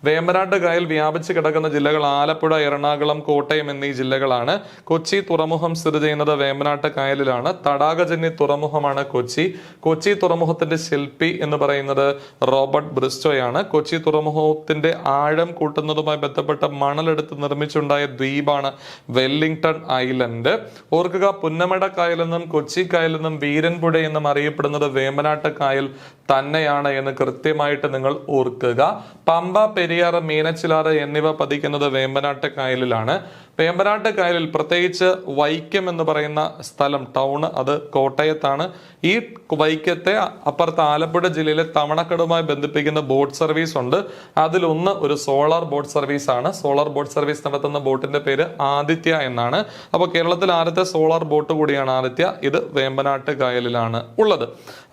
വേമ്പനാട്ട് കായൽ വ്യാപിച്ചു കിടക്കുന്ന ജില്ലകൾ ആലപ്പുഴ, എറണാകുളം, കോട്ടയം എന്നീ ജില്ലകളാണ്. കൊച്ചി തുറമുഖം സ്ഥിതി ചെയ്യുന്നത് വേമ്പനാട്ട് കായലിലാണ്. തടാകജന്യ തുറമുഖമാണ് കൊച്ചി. കൊച്ചി തുറമുഖത്തിന്റെ ശില്പി എന്ന് പറയുന്നത് റോബർട്ട് ബ്രിസ്റ്റോയാണ്. കൊച്ചി തുറമുഖത്തിന്റെ ആഴം കൂട്ടുന്നതുമായി ബന്ധപ്പെട്ട മണലെടുത്ത് നിർമ്മിച്ചുണ്ടായ ദ്വീപാണ് വെല്ലിംഗ്ടൺ ഐലൻഡ്. ഓർക്കുക, പുന്നമട കായലെന്നും കൊച്ചി കായലെന്നും വീരൻപുഴ എന്നും അറിയപ്പെടുന്നത് വേമ്പനാട്ട് കായൽ തന്നെയാണ് എന്ന് കൃത്യമായിട്ട് നിങ്ങൾ ഓർക്കുക. പമ്പ, പെരിയാർ, മീനച്ചിലാറ് എന്നിവ പതിക്കുന്നത് വേമ്പനാട്ട് കായലിലാണ്. വേമ്പനാട്ട് കായലിൽ പ്രത്യേകിച്ച് വൈക്കം എന്ന് പറയുന്ന സ്ഥലം, ടൗൺ, അത് കോട്ടയത്താണ്. ഈ വൈക്കത്തെ അപ്പുറത്ത് ആലപ്പുഴ ജില്ലയിലെ തവണക്കടുമായി ബന്ധിപ്പിക്കുന്ന ബോട്ട് സർവീസ് ഉണ്ട്. അതിലൊന്ന് ഒരു സോളാർ ബോട്ട് സർവീസ് ആണ്. സോളാർ ബോട്ട് സർവീസ് നടത്തുന്ന ബോട്ടിന്റെ പേര് ആദിത്യ എന്നാണ്. അപ്പോൾ കേരളത്തിൽ ആദ്യത്തെ സോളാർ ബോട്ട് കൂടിയാണ് ആദിത്യ. ഇത് വേമ്പനാട്ട് കായലിലാണ് ഉള്ളത്.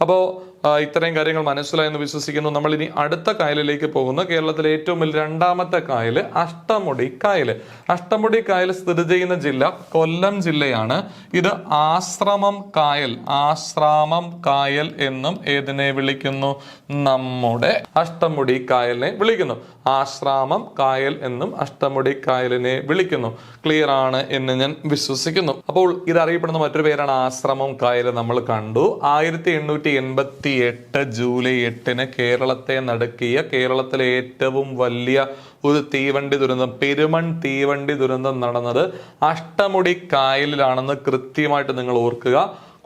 അപ്പോൾ ഇത്രയും കാര്യങ്ങൾ മനസ്സിലായെന്ന് വിശ്വസിക്കുന്നു. നമ്മൾ ഇനി അടുത്ത കായലിലേക്ക് പോകുന്നു. കേരളത്തിലെ ഏറ്റവും വലിയ രണ്ടാമത്തെ കായൽ അഷ്ടമുടി കായൽ. അഷ്ടമുടി കായൽ സ്ഥിതി ചെയ്യുന്ന ജില്ല കൊല്ലം ജില്ലയാണ്. ഇത് ആശ്രമം കായൽ, ആശ്രാമം കായൽ എന്നും ഏതിനെ വിളിക്കുന്നു? നമ്മുടെ അഷ്ടമുടി കായലിനെ വിളിക്കുന്നു. ആശ്രാമം കായൽ എന്നും അഷ്ടമുടി കായലിനെ വിളിക്കുന്നു. ക്ലിയർ ആണ് എന്ന് ഞാൻ വിശ്വസിക്കുന്നു. അപ്പോൾ ഇത് അറിയപ്പെടുന്ന മറ്റൊരു പേരാണ് ആശ്രമം കായൽ. നമ്മൾ കണ്ടു. 1888 ജൂലൈ 8 കേരളത്തെ നടുക്കിയ കേരളത്തിലെ ഏറ്റവും വലിയ ഒരു തീവണ്ടി ദുരന്തം, പെരുമൺ തീവണ്ടി ദുരന്തം നടന്നത് അഷ്ടമുടി കായലിലാണെന്ന് കൃത്യമായിട്ട് നിങ്ങൾ ഓർക്കുക.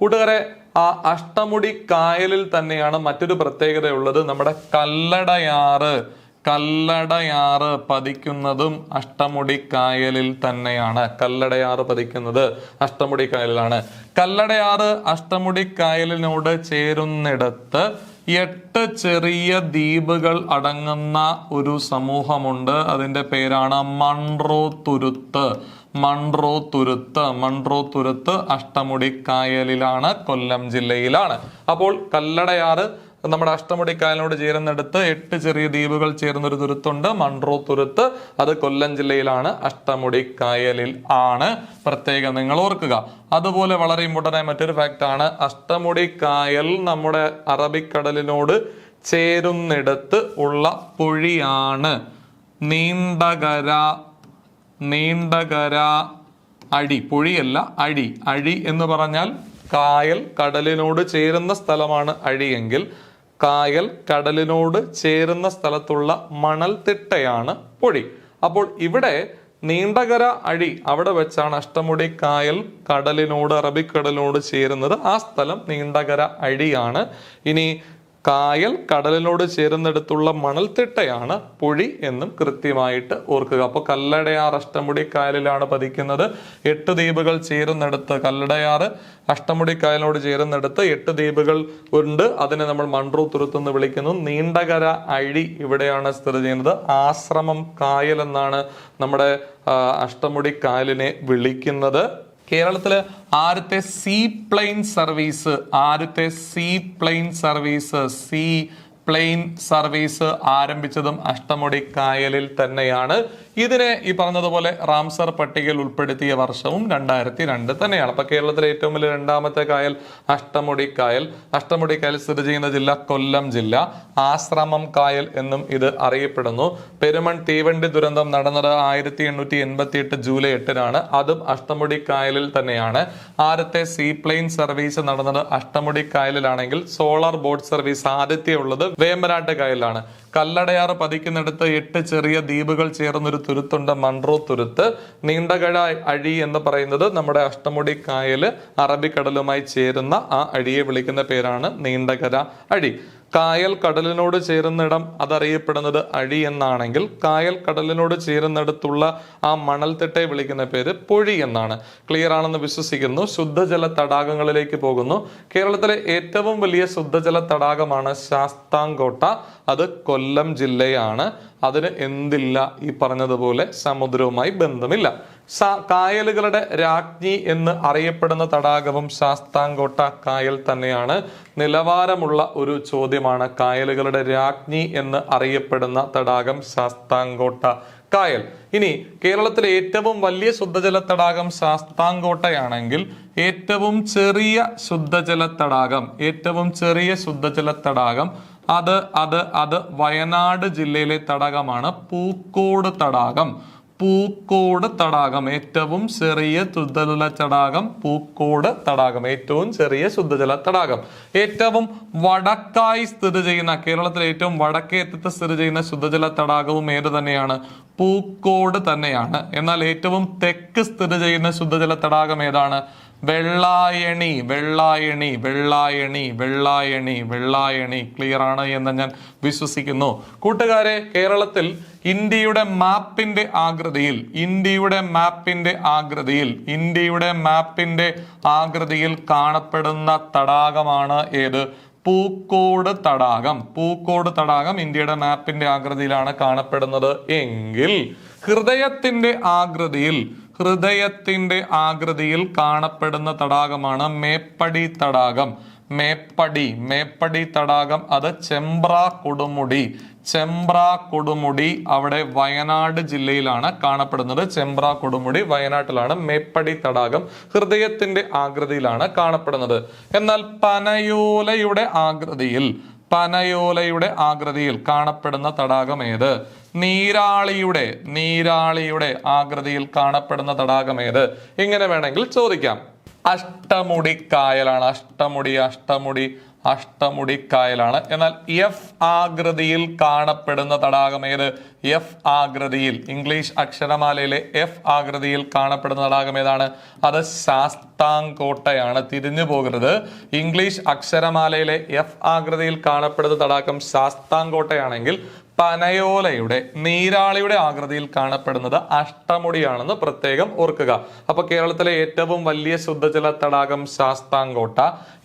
കൂട്ടുകാരെ, ആ അഷ്ടമുടി കായലിൽ തന്നെയാണ് മറ്റൊരു പ്രത്യേകതയുള്ളത്. നമ്മുടെ കല്ലടയാറ് പതിക്കുന്നതും അഷ്ടമുടി കായലിൽ തന്നെയാണ്. കല്ലടയാറ് പതിക്കുന്നത് അഷ്ടമുടി കായലിലാണ്. കല്ലടയാറ് അഷ്ടമുടി കായലിനോട് ചേരുന്നിടത്ത് 8 ചെറിയ ദ്വീപുകൾ അടങ്ങുന്ന ഒരു സമൂഹമുണ്ട്. അതിന്റെ പേരാണ് മൺട്രോ തുരുത്ത്. മൺട്രോ തുരുത്ത് അഷ്ടമുടി കായലിലാണ്, കൊല്ലം ജില്ലയിലാണ്. അപ്പോൾ കല്ലടയാറ് നമ്മുടെ അഷ്ടമുടി കായലിനോട് ചേരുന്നിടത്ത് 8 ചെറിയ ദ്വീപുകൾ ചേർന്നൊരു തുരുത്തുണ്ട്, മൺട്രോ തുരുത്ത്. അത് കൊല്ലം ജില്ലയിലാണ്, അഷ്ടമുടി കായലിൽ ആണ്. പ്രത്യേകം നിങ്ങൾ ഓർക്കുക. അതുപോലെ വളരെ ഇമ്പോർട്ടൻ്റ് ആയ മറ്റൊരു ഫാക്ട് ആണ്, അഷ്ടമുടി കായൽ നമ്മുടെ അറബിക്കടലിനോട് ചേരുന്നിടത്ത് ഉള്ള പൊഴിയാണ് നീണ്ടകര അഴി. പൊഴിയല്ല, അഴി. അഴി എന്ന് പറഞ്ഞാൽ കായൽ കടലിനോട് ചേരുന്ന സ്ഥലമാണ് അഴിയെങ്കിൽ, കായൽ കടലിനോട് ചേരുന്ന സ്ഥലത്തുള്ള മണൽത്തിട്ടയാണ് പൊഴി. അപ്പോൾ ഇവിടെ നീണ്ടകര അഴി, അവിടെ വെച്ചാണ് അഷ്ടമുടി കായൽ കടലിനോട്, അറബിക്കടലിനോട് ചേരുന്നത്. ആ സ്ഥലം നീണ്ടകര അഴിയാണ്. ഇനി കായൽ കടലിനോട് ചേരുന്നിടത്തുള്ള മണൽത്തിട്ടയാണ് പൊഴി എന്നും കൃത്യമായിട്ട് ഓർക്കുക. അപ്പോൾ കല്ലടയാർ അഷ്ടമുടി കായലിലാണ് പതിക്കുന്നത്. 8 ദ്വീപുകൾ ചേരുന്നിടത്ത്, കല്ലടയാറ് അഷ്ടമുടി കായലിനോട് ചേരുന്നിടത്ത് 8 ദ്വീപുകൾ ഉണ്ട്. അതിനെ നമ്മൾ മൺട്രോ തുരുത്ത് എന്ന് വിളിക്കുന്നു. നീണ്ടകര അഴി ഇവിടെയാണ് സ്ഥിതി ചെയ്യുന്നത്. ആശ്രമം കായൽ എന്നാണ് നമ്മുടെ അഷ്ടമുടി കായലിനെ വിളിക്കുന്നത്. കേരളത്തില് ആദ്യത്തെ സീ പ്ലെയിൻ സർവീസ് ആരംഭിച്ചതും അഷ്ടമുടി കായലിൽ തന്നെയാണ്. ഇതിനെ ഈ പറഞ്ഞതുപോലെ റാംസർ പട്ടികയിൽ ഉൾപ്പെടുത്തിയ വർഷവും 2002 തന്നെയാണ്. അപ്പൊ കേരളത്തിലെ ഏറ്റവും വലിയ രണ്ടാമത്തെ കായൽ അഷ്ടമുടി കായൽ. അഷ്ടമുടി കായൽ സ്ഥിതി ചെയ്യുന്ന ജില്ല കൊല്ലം ജില്ല. ആശ്രമം കായൽ എന്നും ഇത് അറിയപ്പെടുന്നു. പെരുമൺ തീവണ്ടി ദുരന്തം നടന്നത് 1888 ജൂലൈ 8-നാണ്. അതും അഷ്ടമുടി കായലിൽ തന്നെയാണ്. ആദ്യത്തെ സീ പ്ലെയിൻ സർവീസ് നടന്നത് അഷ്ടമുടി കായലിലാണെങ്കിൽ സോളാർ ബോട്ട് സർവീസ് ആദ്യത്തെ ഉള്ളത് വേമ്പനാട്ട് കായലിലാണ്. കല്ലടയാറ് പതിക്കുന്നിടത്ത് 8 ചെറിയ ദ്വീപുകൾ ചേർന്നൊരു തുരുത്തുണ്ട്, മൺട്രോ തുരുത്ത്. നീണ്ടകര അഴി എന്ന് പറയുന്നത് നമ്മുടെ അഷ്ടമുടി കായല് അറബിക്കടലുമായി ചേരുന്ന ആ അഴിയെ വിളിക്കുന്ന പേരാണ് നീണ്ടകര അഴി. കായൽ കടലിനോട് ചേരുന്നിടം അതറിയപ്പെടുന്നത് അഴി എന്നാണെങ്കിൽ കായൽ കടലിനോട് ചേരുന്നിടത്തുള്ള ആ മണൽത്തിട്ടയെ വിളിക്കുന്ന പേര് പൊഴി എന്നാണ്. ക്ലിയർ ആണെന്ന് വിശ്വസിക്കുന്നു. ശുദ്ധജല തടാകങ്ങളിലേക്ക് പോകുന്നു. കേരളത്തിലെ ഏറ്റവും വലിയ ശുദ്ധജല തടാകമാണ് ശാസ്താംകോട്ട. അത് കൊല്ലം ജില്ലയാണ്. അതിന് എന്തില്ല, ഈ പറഞ്ഞതുപോലെ സമുദ്രവുമായി ബന്ധമില്ല. കായലുകളുടെ രാജ്ഞി എന്ന് അറിയപ്പെടുന്ന തടാകവും ശാസ്താംകോട്ട കായൽ തന്നെയാണ്. നിലവാരമുള്ള ഒരു ചോദ്യമാണ്. കായലുകളുടെ രാജ്ഞി എന്ന് അറിയപ്പെടുന്ന തടാകം ശാസ്താംകോട്ട കായൽ. ഇനി കേരളത്തിലെ ഏറ്റവും വലിയ ശുദ്ധജല തടാകം ശാസ്താംകോട്ടയാണെങ്കിൽ ഏറ്റവും ചെറിയ ശുദ്ധജല തടാകം അത് വയനാട് ജില്ലയിലെ തടാകമാണ് പൂക്കോട് തടാകം. ഏറ്റവും ചെറിയ ശുദ്ധജല തടാകം പൂക്കോട് തടാകം. ഏറ്റവും വടക്കായി സ്ഥിതി ചെയ്യുന്ന, കേരളത്തിലെ ഏറ്റവും വടക്കേ അറ്റത്ത് സ്ഥിതി ചെയ്യുന്ന ശുദ്ധജല തടാകവും ഏത് തന്നെയാണ്? പൂക്കോട് തന്നെയാണ്. എന്നാൽ ഏറ്റവും തെക്ക് സ്ഥിതി ചെയ്യുന്ന ശുദ്ധജല തടാകം ഏതാണ്? വെള്ളായണി. ക്ലിയർ ആണ് എന്ന് ഞാൻ വിശ്വസിക്കുന്നു. കൂട്ടുകാരെ, കേരളത്തിൽ ഇന്ത്യയുടെ മാപ്പിന്റെ ആകൃതിയിൽ കാണപ്പെടുന്ന തടാകമാണ് ഏത്? പൂക്കോട് തടാകം ഇന്ത്യയുടെ മാപ്പിന്റെ ആകൃതിയിലാണ് കാണപ്പെടുന്നത് എങ്കിൽ ഹൃദയത്തിന്റെ ആകൃതിയിൽ കാണപ്പെടുന്ന തടാകമാണ് മേപ്പടി തടാകം. അത് ചെമ്പ്ര കൊടുമുടി അവിടെ വയനാട് ജില്ലയിലാണ് കാണപ്പെടുന്നത്. ചെമ്പ്ര കൊടുമുടി വയനാട്ടിലാണ്. മേപ്പടി തടാകം ഹൃദയത്തിന്റെ ആകൃതിയിലാണ് കാണപ്പെടുന്നത്. എന്നാൽ പനയോലയുടെ ആകൃതിയിൽ കാണപ്പെടുന്ന തടാകം ഏത്? നീരാളിയുടെ ആകൃതിയിൽ കാണപ്പെടുന്ന തടാകം ഏത്? ഇങ്ങനെ വേണമെങ്കിൽ ചോദിക്കാം. അഷ്ടമുടി കായലാണ്. എന്നാൽ എഫ് ആകൃതിയിൽ കാണപ്പെടുന്ന തടാകം ഏത്? ഇംഗ്ലീഷ് അക്ഷരമാലയിലെ എഫ് ആകൃതിയിൽ കാണപ്പെടുന്ന തടാകം ഏതാണ്? അത് ശാസ്താംകോട്ടയാണ്. തിരിഞ്ഞു പോകരുത്. ഇംഗ്ലീഷ് അക്ഷരമാലയിലെ എഫ് ആകൃതിയിൽ കാണപ്പെടുന്ന തടാകം ശാസ്താംകോട്ടയാണെങ്കിൽ നീരാളിയുടെ ആകൃതിയിൽ കാണപ്പെടുന്നത് അഷ്ടമുടിയാണെന്ന് പ്രത്യേകം ഓർക്കുക. അപ്പൊ കേരളത്തിലെ ഏറ്റവും വലിയ ശുദ്ധജല തടാകം ശാസ്താംകോട്ട.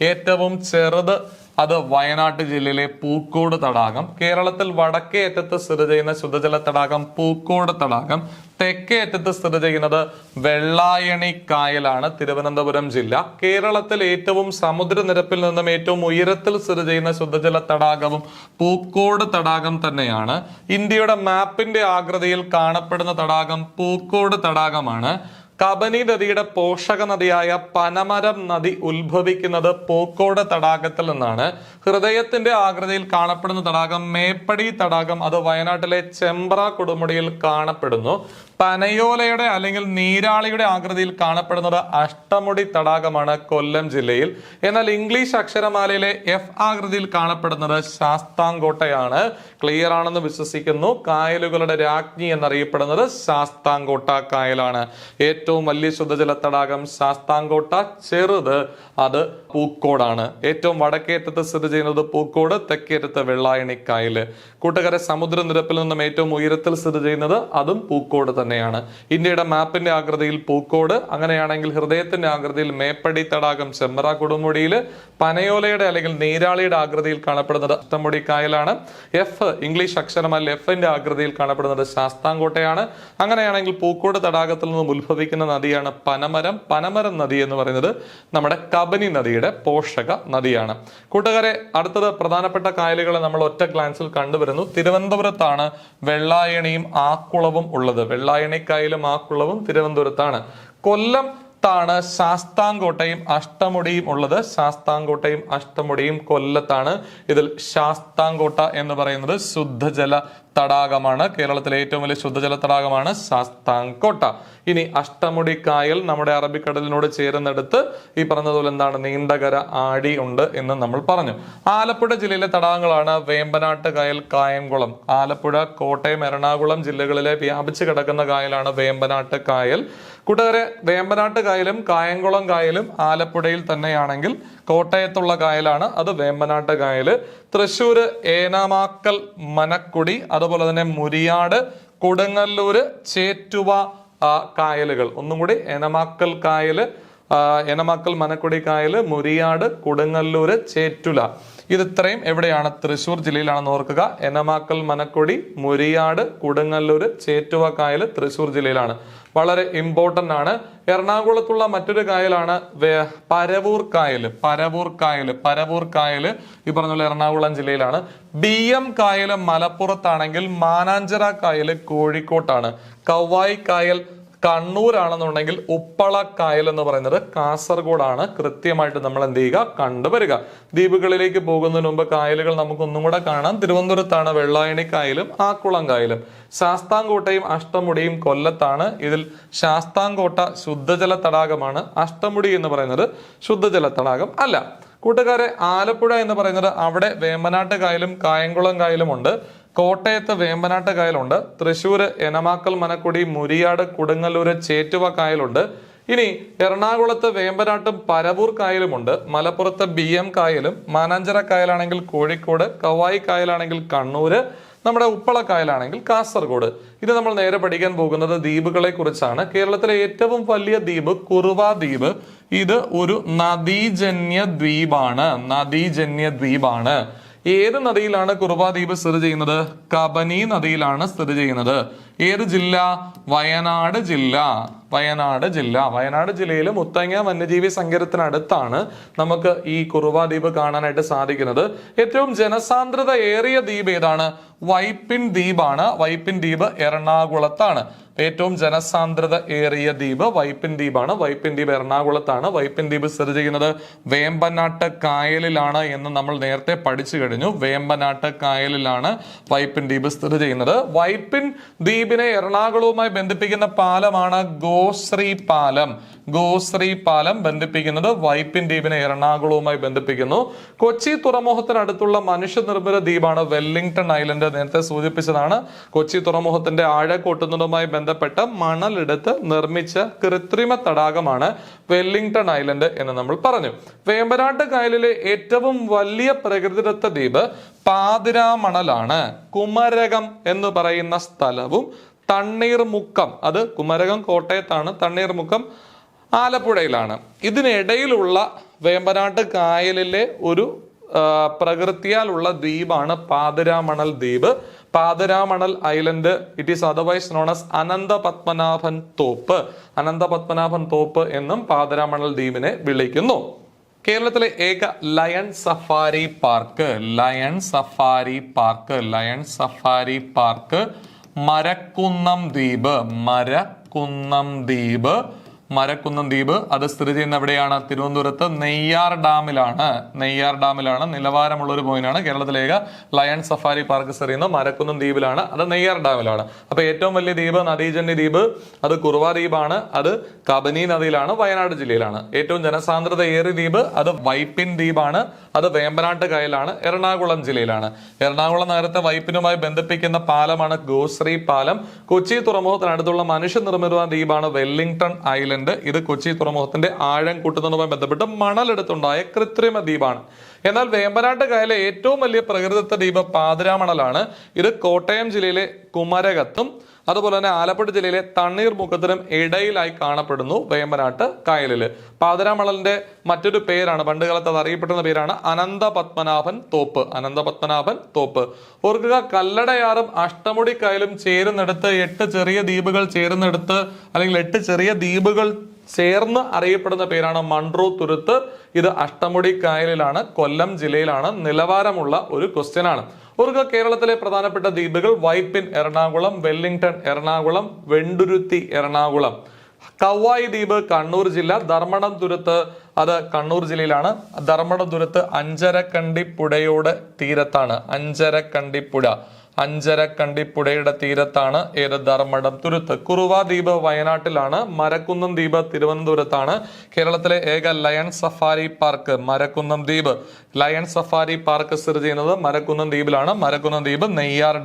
ഏറ്റവും ചെറുത് അത് വയനാട് ജില്ലയിലെ പൂക്കോട് തടാകം. കേരളത്തിൽ വടക്കേ അറ്റത്ത് സ്ഥിതി ചെയ്യുന്ന ശുദ്ധജല തടാകം പൂക്കോട് തടാകം. തെക്കേ അറ്റത്ത് സ്ഥിതി ചെയ്യുന്നത് വെള്ളായണി കായലാണ്, തിരുവനന്തപുരം ജില്ല. കേരളത്തിൽ ഏറ്റവും സമുദ്രനിരപ്പിൽ നിന്നും ഏറ്റവും ഉയരത്തിൽ സ്ഥിതി ചെയ്യുന്ന ശുദ്ധജല തടാകവും പൂക്കോട് തടാകം തന്നെയാണ്. ഇന്ത്യയുടെ മാപ്പിന്റെ ആകൃതിയിൽ കാണപ്പെടുന്ന തടാകം പൂക്കോട് തടാകമാണ്. കബനി നദിയുടെ പോഷക നദിയായ പനമരം നദി ഉത്ഭവിക്കുന്നത് പൂക്കോട് തടാകത്തിൽ നിന്നാണ്. ഹൃദയത്തിന്റെ ആകൃതിയിൽ കാണപ്പെടുന്ന തടാകം മേപ്പടി തടാകം. അത് വയനാട്ടിലെ ചെമ്പ്ര കൊടുമുടിയിൽ കാണപ്പെടുന്നു. പനയോലയുടെ അല്ലെങ്കിൽ നീരാളിയുടെ ആകൃതിയിൽ കാണപ്പെടുന്നത് അഷ്ടമുടി തടാകമാണ് കൊല്ലം ജില്ലയിൽ. എന്നാൽ ഇംഗ്ലീഷ് അക്ഷരമാലയിലെ എഫ് ആകൃതിയിൽ കാണപ്പെടുന്നത് ശാസ്താംകോട്ടയാണ്. ക്ലിയർ ആണെന്ന് വിശ്വസിക്കുന്നു. കായലുകളുടെ രാജ്ഞി എന്നറിയപ്പെടുന്നത് ശാസ്താംകോട്ട കായലാണ്. ഏറ്റവും വലിയ ശുദ്ധജല തടാകം ശാസ്താംകോട്ട, ചെറുത് അത് പൂക്കോടാണ്. ഏറ്റവും വടക്കേറ്റത്ത് സ്ഥിതി ചെയ്യുന്നത് പൂക്കോട്, തെക്കേറ്റത്ത് വെള്ളായണി കായല്. കൂട്ടുകാരെ, സമുദ്രനിരപ്പിൽ നിന്നും ഏറ്റവും ഉയരത്തിൽ സ്ഥിതി ചെയ്യുന്നത് അതും പൂക്കോട് തന്നെയാണ്. ഇന്ത്യയുടെ മാപ്പിന്റെ ആകൃതിയിൽ പൂക്കോട്, അങ്ങനെയാണെങ്കിൽ ഹൃദയത്തിന്റെ ആകൃതിയിൽ മേപ്പടി തടാകം ചെമ്പ്ര കൊടുമുടിയില്, പനയോലയുടെ അല്ലെങ്കിൽ നീരാളിയുടെ ആകൃതിയിൽ കാണപ്പെടുന്നത് അഷ്ടമുടി കായലാണ്. എഫ് ഇംഗ്ലീഷ് അക്ഷരമല്ല എഫിന്റെ ആകൃതിയിൽ കാണപ്പെടുന്നത് ശാസ്താംകോട്ടയാണ്. അങ്ങനെയാണെങ്കിൽ പൂക്കോട് തടാകത്തിൽ നിന്നും ഉത്ഭവിക്കുന്ന നദിയാണ് പനമരം. പനമരം നദി എന്ന് പറയുന്നത് നമ്മുടെ കബനി നദിയുടെ പോഷക നദിയാണ്. കൂട്ടുകാരെ, അടുത്തത് പ്രധാനപ്പെട്ട കായലുകളെ നമ്മൾ ഒറ്റ ഗ്ലാൻസിൽ കണ്ടുവരുന്നു. തിരുവനന്തപുരത്താണ് വെള്ളായണിയും ആക്കുളവും ഉള്ളത്. വെള്ളായണി കായലും ആക്കുളവും തിരുവനന്തപുരത്താണ്. കൊല്ലം ാണ് ശാസ്താംകോട്ടയും അഷ്ടമുടിയും ഉള്ളത്. ശാസ്താംകോട്ടയും അഷ്ടമുടിയും കൊല്ലത്താണ്. ഇതിൽ ശാസ്താംകോട്ട എന്ന് പറയുന്നത് ശുദ്ധജല തടാകമാണ്. കേരളത്തിലെ ഏറ്റവും വലിയ ശുദ്ധജല തടാകമാണ് ശാസ്താംകോട്ട. ഇനി അഷ്ടമുടി കായൽ നമ്മുടെ അറബിക്കടലിനോട് ചേരുന്നിടത്ത് ഈ പറഞ്ഞതുപോലെ എന്താണ് നീണ്ടകര ആടി ഉണ്ട് എന്ന് നമ്മൾ പറഞ്ഞു. ആലപ്പുഴ ജില്ലയിലെ തടാകങ്ങളാണ് വേമ്പനാട്ട് കായൽ, കായംകുളം. ആലപ്പുഴ, കോട്ടയം, എറണാകുളം ജില്ലകളിലെ വ്യാപിച്ചു കിടക്കുന്ന കായലാണ് വേമ്പനാട്ട് കായൽ. കൂട്ടുകാരെ, വേമ്പനാട്ട് കായലും കായംകുളം കായലും ആലപ്പുഴയിൽ തന്നെയാണെങ്കിൽ കോട്ടയത്തുള്ള കായലാണ് അത് വേമ്പനാട്ട് കായല്. തൃശ്ശൂര് ഏനാമാക്കൽ, മനക്കുടി, അതുപോലെ തന്നെ മുരിയാട്, കൊടുങ്ങല്ലൂര്, ചേറ്റുവ കായലുകൾ. ഒന്നും കൂടി, ഏനമാക്കൽ കായല്, ഏനമാക്കൽ, മനക്കുടി കായല്, മുരിയാട്, കൊടുങ്ങല്ലൂര്, ചേറ്റുല. ഇത് ഇത്രയും എവിടെയാണ്? തൃശ്ശൂർ ജില്ലയിലാണെന്ന് ഓർക്കുക. എനമാക്കൽ, മനക്കുടി, മുരിയാട്, കൊടുങ്ങല്ലൂര്, ചേറ്റുവ കായല് തൃശ്ശൂർ ജില്ലയിലാണ്. വളരെ ഇമ്പോർട്ടന്റ് ആണ്. എറണാകുളത്തുള്ള മറ്റൊരു കായലാണ് പരവൂർ കായല്. പരവൂർ കായല് ഈ പറഞ്ഞ പോലെ എറണാകുളം ജില്ലയിലാണ്. BM കായല് മലപ്പുറത്താണെങ്കിൽ മാനാഞ്ചിറ കായല് കോഴിക്കോട്ടാണ്. കവ്വായി കായൽ കണ്ണൂരാണെന്നുണ്ടെങ്കിൽ ഉപ്പള കായൽ എന്ന് പറയുന്നത് കാസർഗോഡാണ്. കൃത്യമായിട്ട് നമ്മൾ എന്ത് ചെയ്യുക? കണ്ടുവരിക. ദ്വീപുകളിലേക്ക് പോകുന്നതിന് മുമ്പ് കായലുകൾ നമുക്ക് ഒന്നും കൂടെ കാണാം. തിരുവനന്തപുരത്താണ് വെള്ളായണി കായലും ആക്കുളം കായലും. ശാസ്താംകോട്ടയും അഷ്ടമുടിയും കൊല്ലത്താണ്. ഇതിൽ ശാസ്താംകോട്ട ശുദ്ധജല തടാകമാണ്. അഷ്ടമുടി എന്ന് പറയുന്നത് ശുദ്ധജല തടാകം അല്ല. കൂട്ടുകാരെ, ആലപ്പുഴ എന്ന് പറയുന്നത് അവിടെ വേമ്പനാട്ട് കായലും കായംകുളം കായലും ഉണ്ട്. കോട്ടയത്ത് വേമ്പനാട്ട് കായലുണ്ട്. തൃശ്ശൂര് എനമാക്കൽ, മനക്കുടി, മുരിയാട്, കൊടുങ്ങല്ലൂര്, ചേറ്റുവ കായലുണ്ട്. ഇനി എറണാകുളത്ത് വേമ്പനാട്ടും പരവൂർ കായലുമുണ്ട്. മലപ്പുറത്ത് BM കായലും, മാനാഞ്ചിറ കായലാണെങ്കിൽ കോഴിക്കോട്, കവായി കായലാണെങ്കിൽ കണ്ണൂര്, നമ്മുടെ ഉപ്പള കായലാണെങ്കിൽ കാസർഗോഡ്. ഇത് നമ്മൾ നേരെ പഠിക്കാൻ പോകുന്നത് ദ്വീപുകളെ കുറിച്ചാണ്. കേരളത്തിലെ ഏറ്റവും വലിയ ദ്വീപ് കുറുവ ദ്വീപ്. ഇത് ഒരു നദീജന്യ ദ്വീപാണ്. ഏത് നദിയിലാണ് കുറുവ ദ്വീപ് സ്ഥിതി ചെയ്യുന്നത്? കബനി നദിയിലാണ് സ്ഥിതി ചെയ്യുന്നത്. ഏത് ജില്ല? വയനാട് ജില്ല. വയനാട് ജില്ലയിൽ മുത്തങ്ങ വന്യജീവി സങ്കേതത്തിനടുത്താണ് നമുക്ക് ഈ കുറുവ ദ്വീപ് കാണാനായിട്ട് സാധിക്കുന്നത്. ഏറ്റവും ജനസാന്ദ്രത ഏറിയ ദ്വീപ് ഏതാണ്? വൈപ്പിൻ ദ്വീപാണ്. വൈപ്പിൻ ദ്വീപ് എറണാകുളത്താണ്. ഏറ്റവും ജനസാന്ദ്രത ഏറിയ ദ്വീപ് വൈപ്പിൻ ദ്വീപാണ്. വൈപ്പിൻ ദ്വീപ് എറണാകുളത്താണ്. വൈപ്പിൻ ദ്വീപ് സ്ഥിതി ചെയ്യുന്നത് വേമ്പനാട്ട് കായലിലാണ് എന്ന് നമ്മൾ നേരത്തെ പഠിച്ചു കഴിഞ്ഞു. വേമ്പനാട്ട് കായലിലാണ് വൈപ്പിൻ ദ്വീപ് സ്ഥിതി ചെയ്യുന്നത്. വൈപ്പിൻ ദ്വീപിനെ എറണാകുളവുമായി ബന്ധിപ്പിക്കുന്ന പാലമാണ് ഗോശ്രീ പാലം ബന്ധിപ്പിക്കുന്നത് വൈപ്പിൻ ദ്വീപിനെ എറണാകുളവുമായി ബന്ധിപ്പിക്കുന്നു. കൊച്ചി തുറമുഖത്തിനടുത്തുള്ള മനുഷ്യനിർമ്മിത ദ്വീപാണ് വെല്ലിംഗ്ടൺ ഐലൻഡ്. നേരത്തെ സൂചിപ്പിച്ചതാണ്. കൊച്ചി തുറമുഖത്തിന്റെ ആഴക്കൂട്ടുന്നതുമായി ബന്ധപ്പെട്ട് മണലെടുത്ത് നിർമ്മിച്ച കൃത്രിമ തടാകമാണ് വെല്ലിംഗ്ടൺ ഐലൻഡ് എന്ന് നമ്മൾ പറഞ്ഞു. വേമ്പനാട്ട് കായലിലെ ഏറ്റവും വലിയ പ്രകൃതിദത്ത ദ്വീപ് പാതിരാമണലാണ്. കുമരകം എന്ന് പറയുന്ന സ്ഥലവും തണ്ണീർമുക്കം, അത് കുമരകം കോട്ടയത്താണ്, തണ്ണീർമുക്കം ആലപ്പുഴയിലാണ്. ഇതിനിടയിലുള്ള വേമ്പനാട്ട് കായലിലെ ഒരു പ്രകൃതിയാലുള്ള ദ്വീപാണ് പാതിരാമണൽ ദ്വീപ്. Pathiramanal island it is otherwise known as Ananthapadmanabhan തോപ്പ് എന്നും പാതിരാമണൽ ദ്വീപിനെ വിളിക്കുന്നു. കേരളത്തിലെ ഏക ലയൺ സഫാരി പാർക്ക് മരക്കുന്നം ദ്വീപ് മരക്കുന്നം ദ്വീപ്. അത് സ്ഥിതി ചെയ്യുന്ന എവിടെയാണ്? തിരുവനന്തപുരത്ത് നെയ്യാർ ഡാമിലാണ്. നിലവാരമുള്ള ഒരു പോയിന്റാണ്. കേരളത്തിലേക ലയൺ സഫാരി പാർക്ക് സ്ഥിതി ചെയ്യുന്ന മരക്കുന്നം ദ്വീപിലാണ്. അത് നെയ്യാർ ഡാമിലാണ്. അപ്പൊ ഏറ്റവും വലിയ ദ്വീപ്, നദീജന്യ ദ്വീപ്, അത് കുറുവ ദ്വീപാണ്. അത് കബനി നദിയിലാണ്, വയനാട് ജില്ലയിലാണ്. ഏറ്റവും ജനസാന്ദ്രത ഏറിയ ദ്വീപ് അത് വൈപ്പിൻ ദ്വീപാണ്. അത് വേമ്പനാട്ട് കായലാണ്, എറണാകുളം ജില്ലയിലാണ്. എറണാകുളം നഗരത്തെ വൈപ്പിനുമായി ബന്ധിപ്പിക്കുന്ന പാലമാണ് ഗോശ്രീ പാലം. കൊച്ചി തുറമുഖത്തിനടുത്തുള്ള മനുഷ്യനിർമ്മിത ദ്വീപാണ് വെല്ലിംഗ്ടൺ ഐലൻഡ്. ഇത് കൊച്ചി തുറമുഖത്തിന്റെ ആഴം കൂട്ടുന്നതുമായി ബന്ധപ്പെട്ട് മണലെടുത്തുണ്ടായ കൃത്രിമ ദ്വീപാണ്. എന്നാൽ വേമ്പനാട്ട് കായലിലെ ഏറ്റവും വലിയ പ്രകൃതിദത്ത ദ്വീപ് പാതിരാമണലാണ്. ഇത് കോട്ടയം ജില്ലയിലെ കുമരകത്തും അതുപോലെ തന്നെ ആലപ്പുഴ ജില്ലയിലെ തണ്ണീർമുഖത്തിനും ഇടയിലായി കാണപ്പെടുന്നു വേമ്പനാട്ട് കായലില്. പാതിരാമണലിന്റെ മറ്റൊരു പേരാണ്, പണ്ട് കാലത്ത് അത് അറിയപ്പെടുന്ന പേരാണ് അനന്തപത്മനാഭൻ തോപ്പ്. ഓർക്കുക, കല്ലടയാറും അഷ്ടമുടിക്കായലും ചേരുന്നിടത്ത് 8 ചെറിയ ദ്വീപുകൾ ചേരുന്നിടത്ത് അല്ലെങ്കിൽ 8 ചെറിയ ദ്വീപുകൾ ചേർന്ന് അറിയപ്പെടുന്ന പേരാണ് മൺട്രോ തുരുത്ത്. ഇത് അഷ്ടമുടി കായലിലാണ്, കൊല്ലം ജില്ലയിലാണ്. നിലവാരമുള്ള ഒരു ക്വസ്റ്റ്യൻ ആണ്. ഓർക്കുക, കേരളത്തിലെ പ്രധാനപ്പെട്ട ദ്വീപുകൾ വൈപ്പിൻ എറണാകുളം, വെല്ലിംഗ്ടൺ എറണാകുളം, വെണ്ടുരുത്തി എറണാകുളം. കവായി ദ്വീപ് കണ്ണൂർ ജില്ല. ധർമ്മടം തുരുത്ത് അത് കണ്ണൂർ ജില്ലയിലാണ്. ധർമ്മടം തുരുത്ത് അഞ്ചരക്കണ്ടിപ്പുഴയുടെ തീരത്താണ്. അഞ്ചരക്കണ്ടിപ്പുഴയുടെ തീരത്താണ് ഏത്? ധർമ്മടം തുരുത്ത്. കുറുവ ദ്വീപ് വയനാട്ടിലാണ്. മരക്കുന്നം ദ്വീപ് തിരുവനന്തപുരത്താണ്. കേരളത്തിലെ ഏക ലയൺ സഫാരി പാർക്ക് മരക്കുന്നം ദ്വീപ്. ലയൺ സഫാരി പാർക്ക് സ്ഥിതി ചെയ്യുന്നത് മരക്കുന്നം ദ്വീപിലാണ്. മരക്കുന്നം ദ്വീപ് നെയ്യാർ